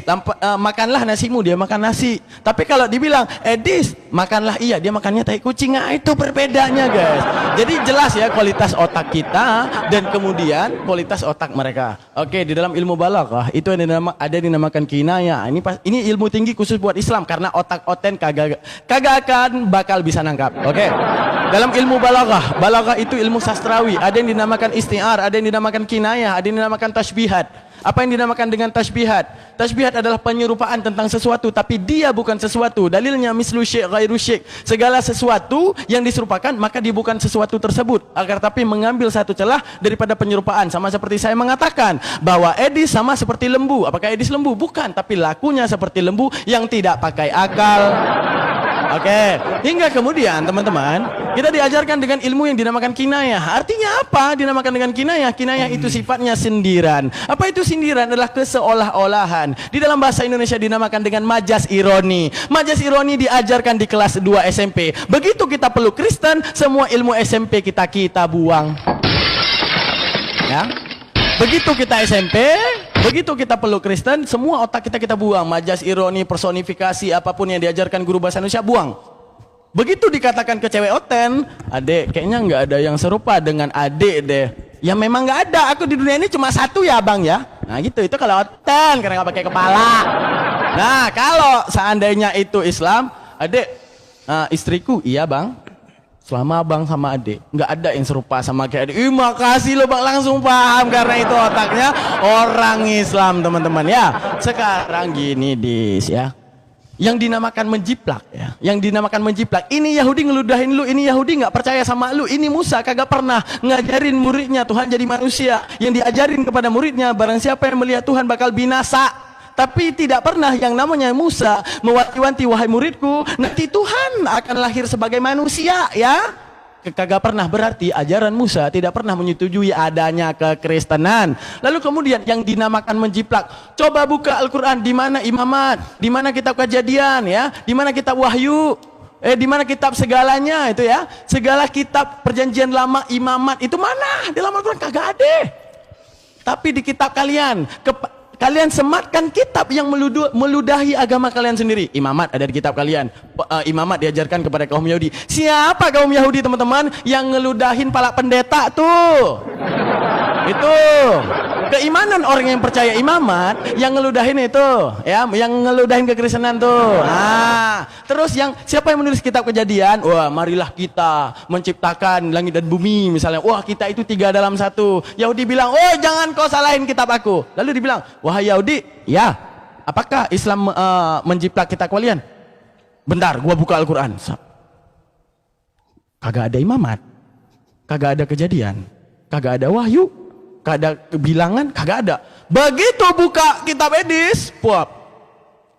makanlah nasimu, dia makan nasi. Tapi kalau dibilang, Edis, makanlah, iya, dia makannya tai kucing. Nah, itu berbedanya guys. Jadi jelas ya kualitas otak kita dan kemudian kualitas otak mereka. Oke, di dalam ilmu balaghah itu ada dinamakan kinayah. Ini ilmu tinggi khusus buat Islam karena otak-oten kagak akan bakal bisa nangkap. Oke. Dalam ilmu balaghah itu ilmu sastrawi. Ada yang dinamakan isti'ar, ada yang dinamakan kinayah, ada yang dinamakan tashbihat. Apa yang dinamakan dengan tashbihat? Tashbihat adalah penyerupaan tentang sesuatu tapi dia bukan sesuatu. Dalilnya mislu syai' ghairu syai'. Segala sesuatu yang diserupakan maka dia bukan sesuatu tersebut. Agar tapi mengambil satu celah daripada penyerupaan. Sama seperti saya mengatakan bahwa Edis sama seperti lembu. Apakah Edis lembu? Bukan, tapi lakunya seperti lembu yang tidak pakai akal. Oke, hingga kemudian teman-teman kita diajarkan dengan ilmu yang dinamakan kinayah. Artinya apa dinamakan dengan kinayah? Kinayah itu sifatnya sindiran. Apa itu sindiran? Adalah keseolah-olahan. Di dalam bahasa Indonesia dinamakan dengan majas ironi. Majas ironi diajarkan di kelas 2 SMP. Begitu kita peluk Kristen, semua ilmu SMP kita buang. Ya. Begitu kita SMP, begitu kita peluk Kristen, semua otak kita buang. Majas ironi, personifikasi, apapun yang diajarkan guru bahasa Indonesia, buang. Begitu dikatakan ke cewek oten, adek, kayaknya nggak ada yang serupa dengan adek deh. Ya memang nggak ada, aku di dunia ini cuma satu ya bang ya. Nah gitu, itu kalau oten, karena nggak pakai kepala. Nah kalau seandainya itu Islam, adek, istriku, iya bang. Selama abang sama adik nggak ada yang serupa sama kayak adik. Makasih lo bang, langsung paham karena itu otaknya orang Islam teman-teman ya. Sekarang gini dis ya, yang dinamakan menjiplak ya, yang dinamakan menjiplak. Ini Yahudi ngeludahin lu, ini Yahudi nggak percaya sama lu, ini Musa kagak pernah ngajarin muridnya Tuhan jadi manusia. Yang diajarin kepada muridnya, barang siapa yang melihat Tuhan bakal binasa. Tapi tidak pernah yang namanya Musa mewanti-wanti, wahai muridku, nanti Tuhan akan lahir sebagai manusia ya. Kagak pernah, berarti ajaran Musa tidak pernah menyetujui adanya kekristenan. Lalu kemudian yang dinamakan menjiplak. Coba buka Al-Quran, di mana imamat, di mana kitab Kejadian ya, di mana kitab Wahyu, di mana kitab segalanya itu ya. Segala kitab perjanjian lama imamat itu mana? Di dalam Al-Quran kagak ada. Tapi di kitab kalian kalian sematkan kitab yang meludahi agama kalian sendiri. Imamat ada di kitab kalian. Imamat diajarkan kepada kaum Yahudi. Siapa kaum Yahudi teman-teman yang ngeludahin pala pendeta tuh? Itu keimanan orang yang percaya imamat yang ngeludahin itu ya, yang ngeludahin kekristenan tuh. Nah, terus yang siapa yang menulis kitab Kejadian? Wah, marilah kita menciptakan langit dan bumi misalnya. Wah, kita itu 3 dalam 1. Yahudi bilang, "Oh, jangan kau salahin kitab aku." Lalu dibilang, "Wahai Yahudi, ya, apakah Islam menjiplak kitab kalian?" Bentar, gua buka Al-Quran. Kagak ada imamat, kagak ada Kejadian, kagak ada Wahyu, kagak ada bilangan, kagak ada. Begitu buka kitab Edis, puap,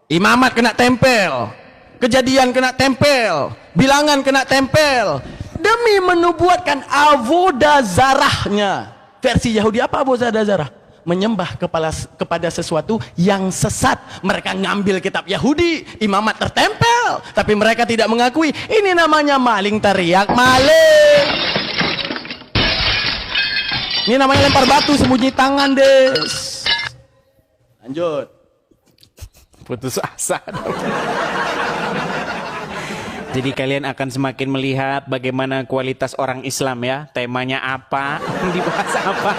imamat kena tempel, Kejadian kena tempel, bilangan kena tempel, demi menubuatkan avodah zarahnya. Versi Yahudi apa avodah zarah? Menyembah kepada sesuatu yang sesat. Mereka ngambil kitab Yahudi, imamat tertempel, tapi mereka tidak mengakui. Ini namanya maling teriak maling. Ini namanya lempar batu sembunyi tangan des. Lanjut. Putus asa. Jadi kalian akan semakin melihat bagaimana kualitas orang Islam ya. Temanya apa, dibahas apa.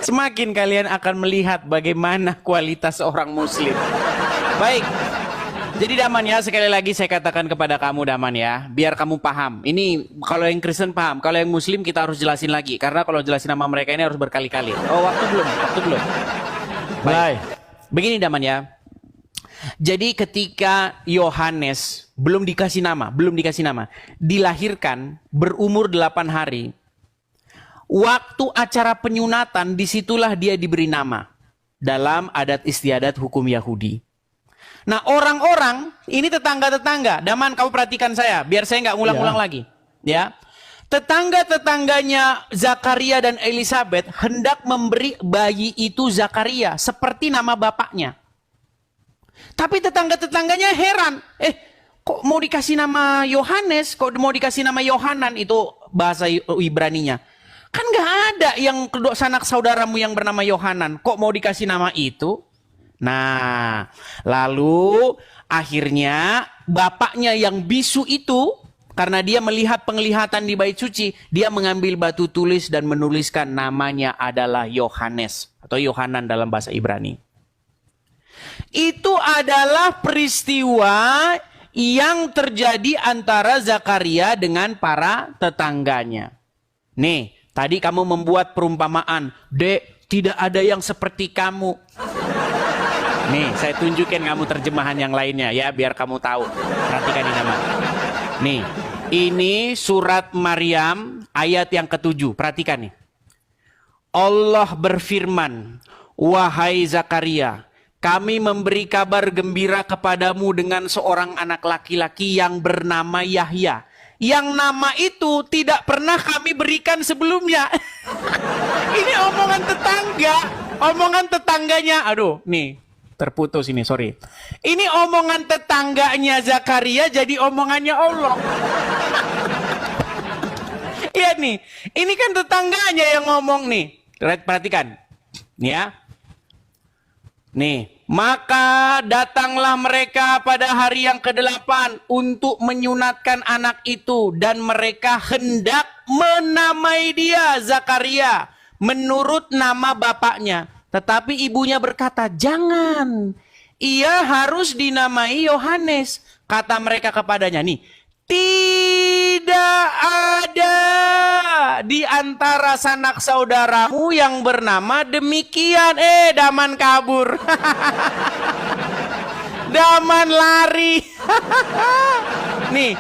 Semakin kalian akan melihat bagaimana kualitas orang Muslim. Baik. Jadi Daman ya, sekali lagi saya katakan kepada kamu Daman ya, biar kamu paham. Ini kalau yang Kristen paham, kalau yang Muslim kita harus jelasin lagi. Karena kalau jelasin nama mereka ini harus berkali-kali. Oh, waktu belum. Baik. Begini Daman ya. Jadi ketika Yohanes belum dikasih nama, dilahirkan berumur 8 hari. Waktu acara penyunatan disitulah dia diberi nama dalam adat istiadat hukum Yahudi. Nah orang-orang ini tetangga-tetangga, Daman kamu perhatikan saya biar saya nggak ngulang-ulang lagi ya. Tetangga-tetangganya Zakaria dan Elizabeth hendak memberi bayi itu Zakaria seperti nama bapaknya. Tapi tetangga-tetangganya heran. Kok mau dikasih nama Yohanes? Kok mau dikasih nama Yohanan? Itu bahasa Ibraninya. Kan gak ada yang kedua sanak saudaramu yang bernama Yohanan. Kok mau dikasih nama itu? Nah, lalu akhirnya bapaknya yang bisu itu, karena dia melihat penglihatan di bait suci, dia mengambil batu tulis dan menuliskan namanya adalah Yohanes atau Yohanan dalam bahasa Ibrani. Itu adalah peristiwa yang terjadi antara Zakaria dengan para tetangganya. Nih, tadi kamu membuat perumpamaan, Dek, tidak ada yang seperti kamu. Nih, saya tunjukin kamu terjemahan yang lainnya ya, biar kamu tahu. Perhatikan ini nama. Nih, ini surat Maryam ayat yang ke-7. Perhatikan nih. Allah berfirman, wahai Zakaria, kami memberi kabar gembira kepadamu dengan seorang anak laki-laki yang bernama Yahya. Yang nama itu tidak pernah kami berikan sebelumnya. Ini omongan tetangga. Omongan tetangganya. Aduh, nih. Terputus ini, sorry. Ini omongan tetangganya Zakaria jadi omongannya Allah. Iya nih, ini kan tetangganya yang ngomong nih. Perhatikan. Nih ya. Nih, maka datanglah mereka pada hari yang ke-8 untuk menyunatkan anak itu. Dan mereka hendak menamai dia Zakaria menurut nama bapaknya. Tetapi ibunya berkata, jangan, ia harus dinamai Yohanes. Kata mereka kepadanya, nih, tidak ada di antara sanak saudaramu yang bernama demikian. Daman kabur. Daman lari. Nih,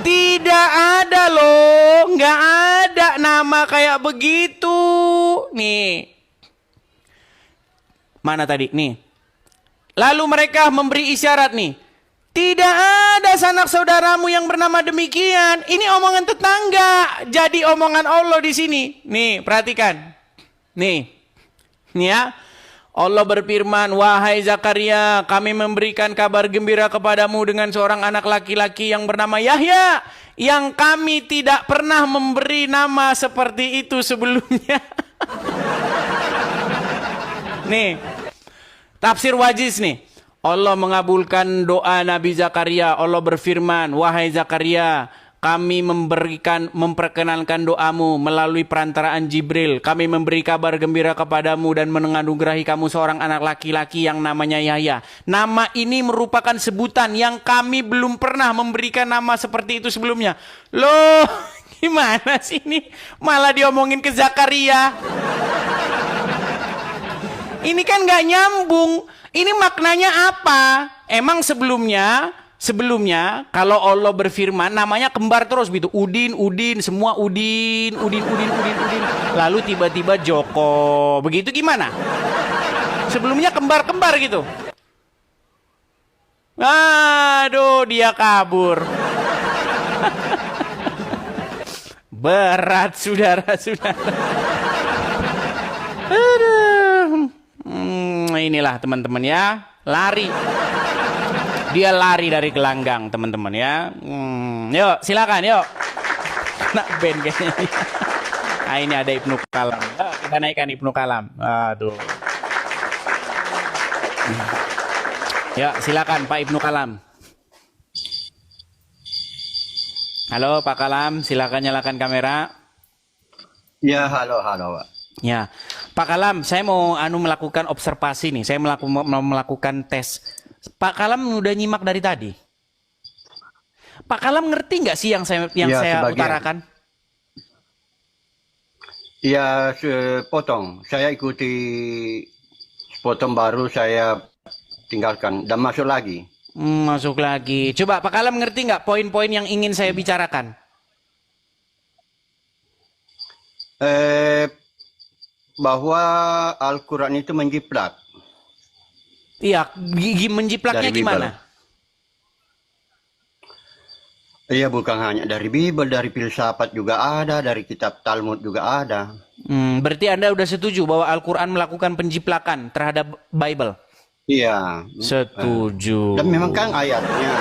tidak ada loh, nggak ada nama kayak begitu. Nih. Mana tadi? Nih. Lalu mereka memberi isyarat nih. Tidak ada sanak saudaramu yang bernama demikian. Ini omongan tetangga. Jadi omongan Allah di sini. Nih, perhatikan. Nih. Nih ya. Allah berfirman, wahai Zakaria, kami memberikan kabar gembira kepadamu dengan seorang anak laki-laki yang bernama Yahya. Yang kami tidak pernah memberi nama seperti itu sebelumnya. Nih, tafsir Wajiz nih. Allah mengabulkan doa Nabi Zakaria. Allah berfirman, wahai Zakaria, kami memperkenalkan doamu melalui perantaraan Jibril. Kami memberi kabar gembira kepadamu dan menganugerahi kamu seorang anak laki-laki yang namanya Yahya. Nama ini merupakan sebutan yang kami belum pernah memberikan nama seperti itu sebelumnya. Loh, gimana sih ini? Malah diomongin ke Zakaria. Ini kan gak nyambung. Ini maknanya apa? Emang sebelumnya kalau Allah berfirman namanya kembar terus gitu. Udin, semua Udin. Lalu tiba-tiba Joko. Begitu gimana? Sebelumnya kembar-kembar gitu. Aduh, dia kabur. Berat, saudara-saudara. Aduh. Inilah teman-teman ya, lari. Dia lari dari gelanggang teman-teman ya. Yuk silakan yuk. Nah band kayaknya. Nah ini ada Ibnu Kalam. Kita naikkan Ibnu Kalam. Aduh. Yuk silakan Pak Ibnu Kalam. Halo Pak Kalam, silakan nyalakan kamera. Ya halo Pak. Ya, Pak Kalam, saya mau melakukan observasi nih. Saya melakukan tes. Pak Kalam udah nyimak dari tadi. Pak Kalam ngerti nggak sih yang saya utarakan? Ya, sepotong. Saya ikuti sepotong baru saya tinggalkan dan masuk lagi. Masuk lagi. Coba Pak Kalam ngerti nggak poin-poin yang ingin saya bicarakan? Bahwa Al-Quran itu menjiplak. Iya, menjiplaknya gimana? Iya, bukan hanya dari Bible, dari filsafat juga ada, dari kitab Talmud juga ada. Berarti Anda udah setuju bahwa Al-Quran melakukan penjiplakan terhadap Bible? Iya. Setuju. Dan memang kan ayatnya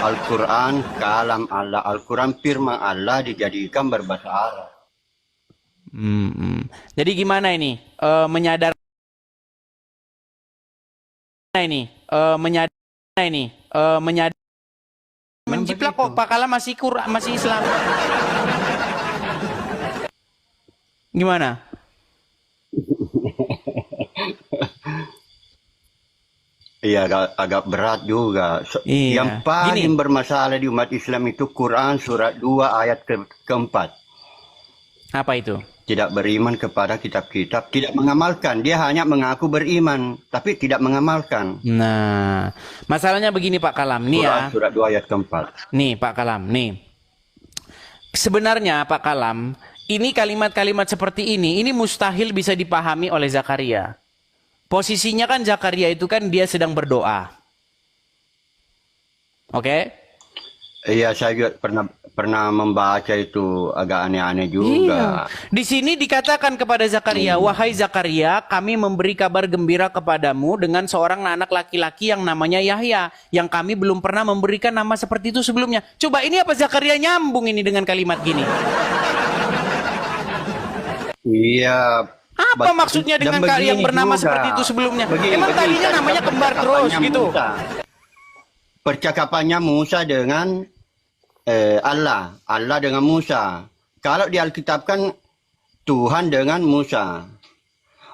Al-Quran kalam Allah, Al-Quran firman Allah dijadikan berbahasa Arab. Jadi gimana ini? Menyadar menjiplak kok Pak Kala masih Islam. Gimana? Iya, agak berat juga. Iya. Yang paling Gini. bermasalah di umat Islam itu Quran surat 2 ayat keempat. Apa itu? Tidak beriman kepada kitab-kitab, tidak mengamalkan. Dia hanya mengaku beriman, tapi tidak mengamalkan. Nah, masalahnya begini Pak Kalam, nih ya. Quran surat 2 ayat keempat. Nih Pak Kalam, nih. Sebenarnya Pak Kalam, ini kalimat-kalimat seperti ini mustahil bisa dipahami oleh Zakaria. Posisinya kan Zakaria itu kan dia sedang berdoa. Oke? Iya, saya juga pernah membaca itu, agak aneh-aneh juga. Iya. Di sini dikatakan kepada Zakaria, wahai Zakaria, kami memberi kabar gembira kepadamu dengan seorang anak laki-laki yang namanya Yahya, yang kami belum pernah memberikan nama seperti itu sebelumnya. Coba ini apa Zakaria nyambung ini dengan kalimat gini? Iya. Apa maksudnya dengan yang bernama juga. seperti itu sebelumnya? Emang tadinya namanya kembar terus gitu. Percakapannya Musa dengan Allah, Allah dengan Musa. Kalau di Alkitab kan Tuhan dengan Musa.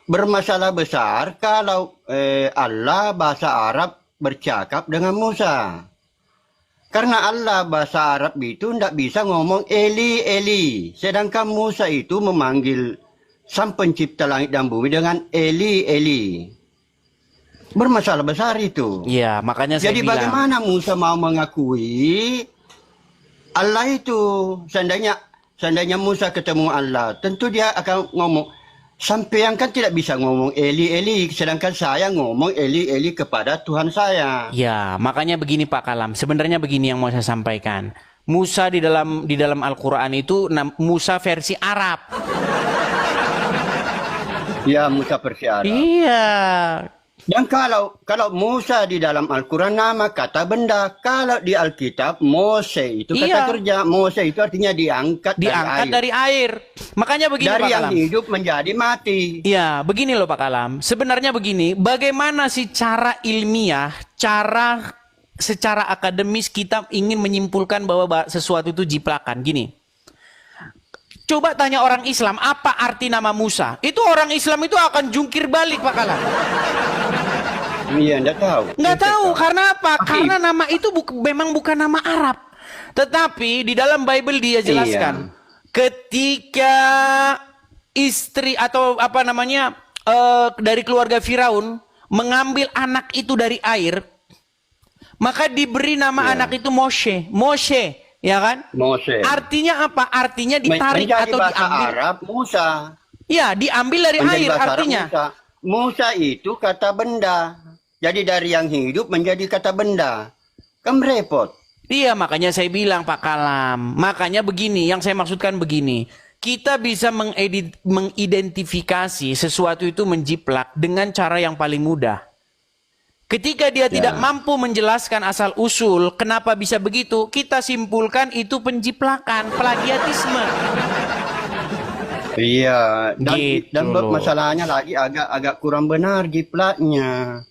Bermasalah besar kalau Allah bahasa Arab bercakap dengan Musa. Karena Allah bahasa Arab itu tidak bisa ngomong Eli, Eli. Sedangkan Musa itu memanggil Sang Pencipta langit dan bumi dengan Eli, Eli. Bermasalah besar itu. Iya, makanya saya Jadi bilang. bagaimana Musa mau mengakui Allah itu? Seandainya Musa ketemu Allah, tentu dia akan ngomong, sampean kan tidak bisa ngomong Eli, Eli, sedangkan saya ngomong Eli, Eli kepada Tuhan saya. Ya, makanya begini Pak Kalam. Sebenarnya begini yang mau saya sampaikan. Musa di dalam Al-Qur'an itu Musa versi Arab. Ya, Musa versi Arab. Iya. Dan kalau Musa di dalam Al-Quran nama kata benda, kalau di Alkitab Mose itu kata kerja. Mose itu artinya diangkat dari air. Makanya begini dari Pak yang Kalam. hidup menjadi mati. Iya, begini loh Pak Kalam. Sebenarnya begini, bagaimana sih cara ilmiah, secara akademis kita ingin menyimpulkan bahwa sesuatu itu jiplakan? Gini. Coba tanya orang Islam, apa arti nama Musa? Itu orang Islam itu akan jungkir balik Pak Kalam. Iya, enggak tahu. Nggak tahu, karena apa? Karena nama itu memang bukan nama Arab. Tetapi di dalam Bible dia jelaskan, ketika istri atau apa namanya dari keluarga Firaun mengambil anak itu dari air, maka diberi nama anak itu Moshe. Moshe, ya kan? Mose. Artinya apa? Artinya ditarik atau bahasa diambil. Arab Musa. Ya, diambil dari Menjadi air bahasa Arab artinya. Musa itu kata benda. Jadi dari yang hidup menjadi kata benda. Kan repot. Iya, makanya saya bilang Pak Kalam. Makanya begini, yang saya maksudkan begini. Kita bisa mengidentifikasi sesuatu itu menjiplak dengan cara yang paling mudah. Ketika dia tidak mampu menjelaskan asal usul, kenapa bisa begitu, kita simpulkan itu penjiplakan, plagiatisme. Iya, dan Gitu loh. masalahnya lagi agak kurang benar jiplaknya.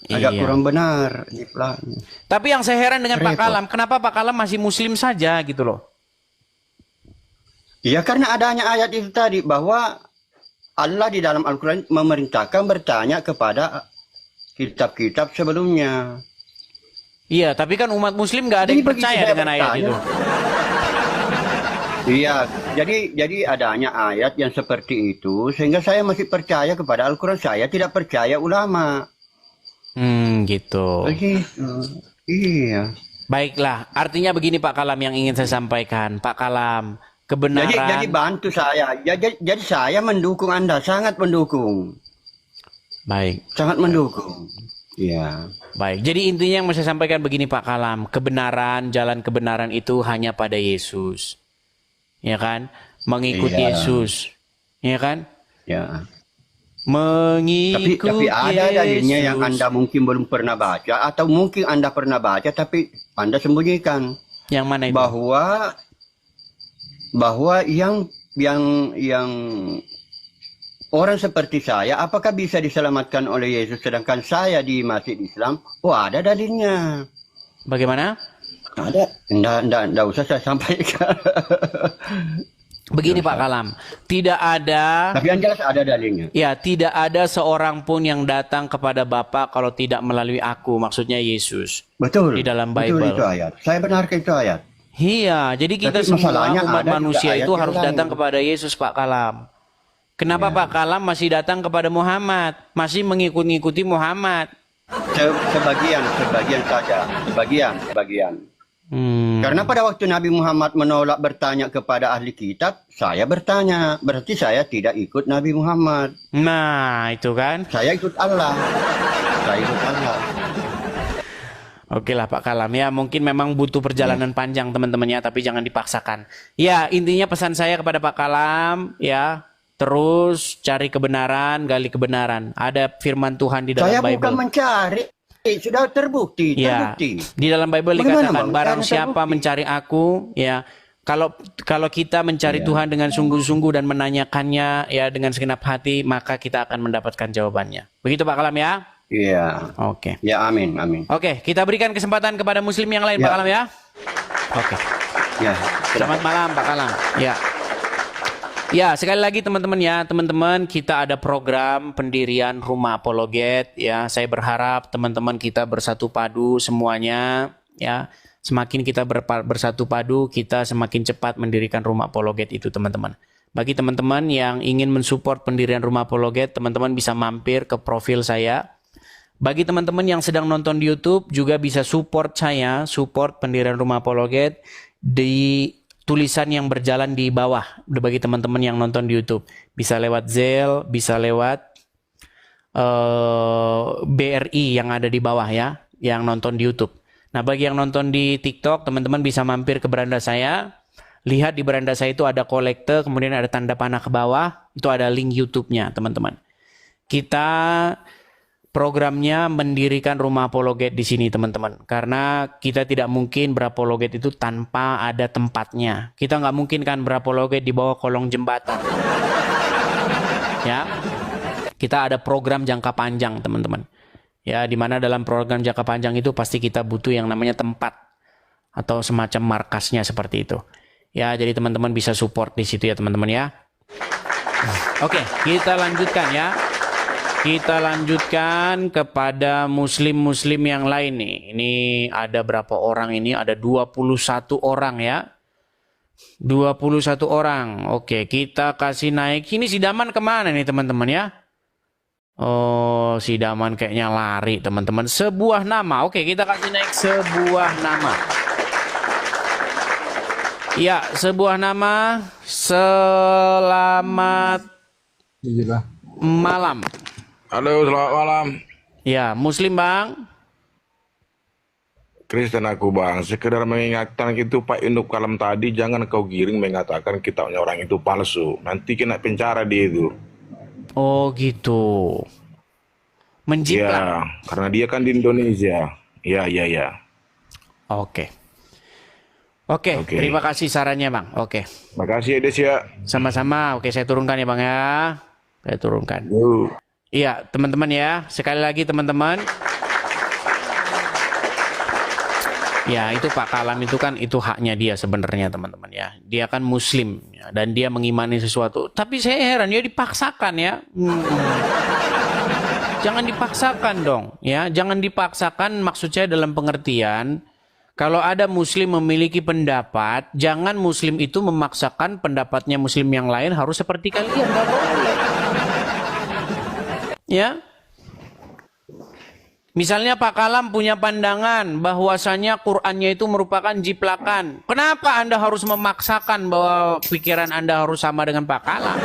Agak kurang benar jiplaknya. Tapi yang saya heran dengan Pak Repot. Kalam, kenapa Pak Kalam masih muslim saja gitu loh. Iya, karena adanya ayat itu tadi bahwa Allah di dalam Al-Quran memerintahkan bertanya kepada kitab-kitab sebelumnya. Iya, tapi kan umat muslim nggak ada yang Jadi begitu percaya saya dengan ayat bertanya, itu. Iya, jadi adanya ayat yang seperti itu sehingga saya masih percaya kepada Al-Quran. Saya tidak percaya ulama. Gitu. Begitu. Iya. Baiklah, artinya begini Pak Kalam yang ingin saya sampaikan. Pak Kalam, kebenaran. Jadi bantu saya. Jadi saya mendukung Anda, sangat mendukung. Baik. Sangat mendukung. Iya. Baik, jadi intinya yang mau saya sampaikan begini Pak Kalam, kebenaran, jalan kebenaran itu hanya pada Yesus. Ya kan? Mengikut Iya. Yesus. Ya kan? Ya. Mengikut Tapi ada dalilnya yang Yesus. Anda mungkin belum pernah baca, atau mungkin Anda pernah baca tapi Anda sembunyikan. Yang mana itu? Bahwa yang orang seperti saya, apakah bisa diselamatkan oleh Yesus sedangkan saya di masjid Islam? Oh, ada dalilnya. Bagaimana? Ada. Nggak usah saya sampaikan. Begini Pak Kalam, tidak ada, Tapi yang jelas ada dalilnya. ya tidak ada seorang pun yang datang kepada Bapa kalau tidak melalui aku, maksudnya Yesus. Betul. Di dalam Betul Bible. itu ayat. Saya benarkan itu ayat. Iya, jadi kita Tapi semua masalahnya umat ada manusia juga itu ayat yang harus lain. datang kepada Yesus Pak Kalam. Kenapa Pak Kalam masih datang kepada Muhammad? Masih mengikuti Muhammad? Sebagian saja. Sebagian. Karena pada waktu Nabi Muhammad menolak bertanya kepada ahli kitab, saya bertanya. Berarti saya tidak ikut Nabi Muhammad. Nah, itu kan. Saya ikut Allah. Oke lah Pak Kalam, ya mungkin memang butuh perjalanan panjang teman-teman ya, tapi jangan dipaksakan. Ya, intinya pesan saya kepada Pak Kalam, ya, terus cari kebenaran, gali kebenaran. Ada firman Tuhan di dalam Saya Bible. bukan mencari. Sudah terbukti. Ya, di dalam Bible Bagaimana, dikatakan Bang? barang Karena siapa terbukti. mencari aku, ya kalau kita mencari Tuhan dengan sungguh-sungguh dan menanyakannya ya dengan segenap hati, maka kita akan mendapatkan jawabannya. Begitu Pak Kalam ya? Iya. Oke. Ya, amin. Oke, kita berikan kesempatan kepada muslim yang lain Ya. Pak Kalam ya. Oke. Ya. Selamat malam Pak Kalam. Ya. Ya, sekali lagi teman-teman kita ada program pendirian Rumah Apologet ya. Saya berharap teman-teman kita bersatu padu semuanya ya. Semakin kita bersatu padu, kita semakin cepat mendirikan Rumah Apologet itu teman-teman. Bagi teman-teman yang ingin mensupport pendirian Rumah Apologet, teman-teman bisa mampir ke profil saya. Bagi teman-teman yang sedang nonton di YouTube juga bisa support saya, support pendirian Rumah Apologet di tulisan yang berjalan di bawah. Bagi teman-teman yang nonton di YouTube, bisa lewat Zelle, bisa lewat BRI yang ada di bawah ya, yang nonton di YouTube. Nah, bagi yang nonton di TikTok, teman-teman bisa mampir ke beranda saya. Lihat di beranda saya itu ada kolekte, kemudian ada tanda panah ke bawah, itu ada link YouTube-nya, teman-teman. Kita programnya mendirikan Rumah Apologet di sini teman-teman. Karena kita tidak mungkin berapologet itu tanpa ada tempatnya. Kita nggak mungkin kan berapologet di bawah kolong jembatan. Ya, kita ada program jangka panjang teman-teman. Ya, di mana dalam program jangka panjang itu pasti kita butuh yang namanya tempat atau semacam markasnya seperti itu. Ya, jadi teman-teman bisa support di situ ya teman-teman ya. Oke, kita lanjutkan ya. Kita lanjutkan kepada muslim-muslim yang lain nih. Ini ada berapa orang ini? Ada 21 orang ya. 21 orang. Oke, kita kasih naik. Ini si Daman kemana nih teman-teman ya? Oh, si Daman kayaknya lari teman-teman. Sebuah nama. Oke, kita kasih naik sebuah nama. Ya, sebuah nama. Selamat malam. Halo, selamat malam. Ya, muslim bang. Kristen aku bang, sekedar mengingatkan gitu Pak Induk Kalam tadi, jangan kau giring mengatakan kitabnya orang itu palsu. Nanti kena penjara dia itu. Oh gitu. Menjiplak. Ya, karena dia kan di Indonesia. Ya. Oke. Oke, terima kasih sarannya bang. Oke. Makasih ya Des ya. Sama-sama. Oke, saya turunkan ya bang ya. Saya turunkan. Yuk. Iya, teman-teman ya. Sekali lagi teman-teman. Ya, itu Pak Kalam itu kan itu haknya dia sebenarnya teman-teman ya. Dia kan muslim ya, dan dia mengimani sesuatu. Tapi saya heran dia dipaksakan ya. Jangan dipaksakan dong ya. Jangan dipaksakan maksud saya dalam pengertian kalau ada muslim memiliki pendapat, jangan muslim itu memaksakan pendapatnya muslim yang lain harus seperti kalian, nggak boleh. Ya, misalnya Pak Kalam punya pandangan bahwasanya Qur'annya itu merupakan jiplakan. Kenapa Anda harus memaksakan bahwa pikiran Anda harus sama dengan Pak Kalam?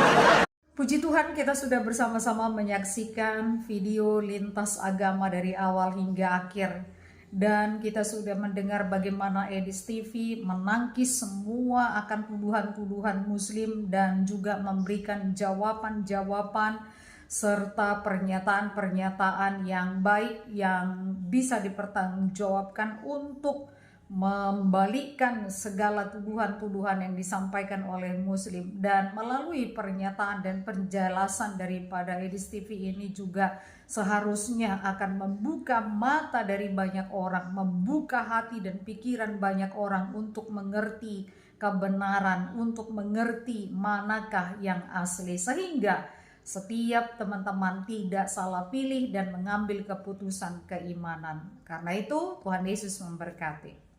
Puji Tuhan, kita sudah bersama-sama menyaksikan video lintas agama dari awal hingga akhir. Dan kita sudah mendengar bagaimana Edis TV menangkis semua akan tuduhan-tuduhan Muslim dan juga memberikan jawaban-jawaban serta pernyataan-pernyataan yang baik yang bisa dipertanggungjawabkan untuk membalikkan segala tuduhan-tuduhan yang disampaikan oleh Muslim. Dan melalui pernyataan dan penjelasan daripada Edis TV ini juga seharusnya akan membuka mata dari banyak orang, membuka hati dan pikiran banyak orang untuk mengerti kebenaran, untuk mengerti manakah yang asli, sehingga setiap teman-teman tidak salah pilih dan mengambil keputusan keimanan. Karena itu Tuhan Yesus memberkati.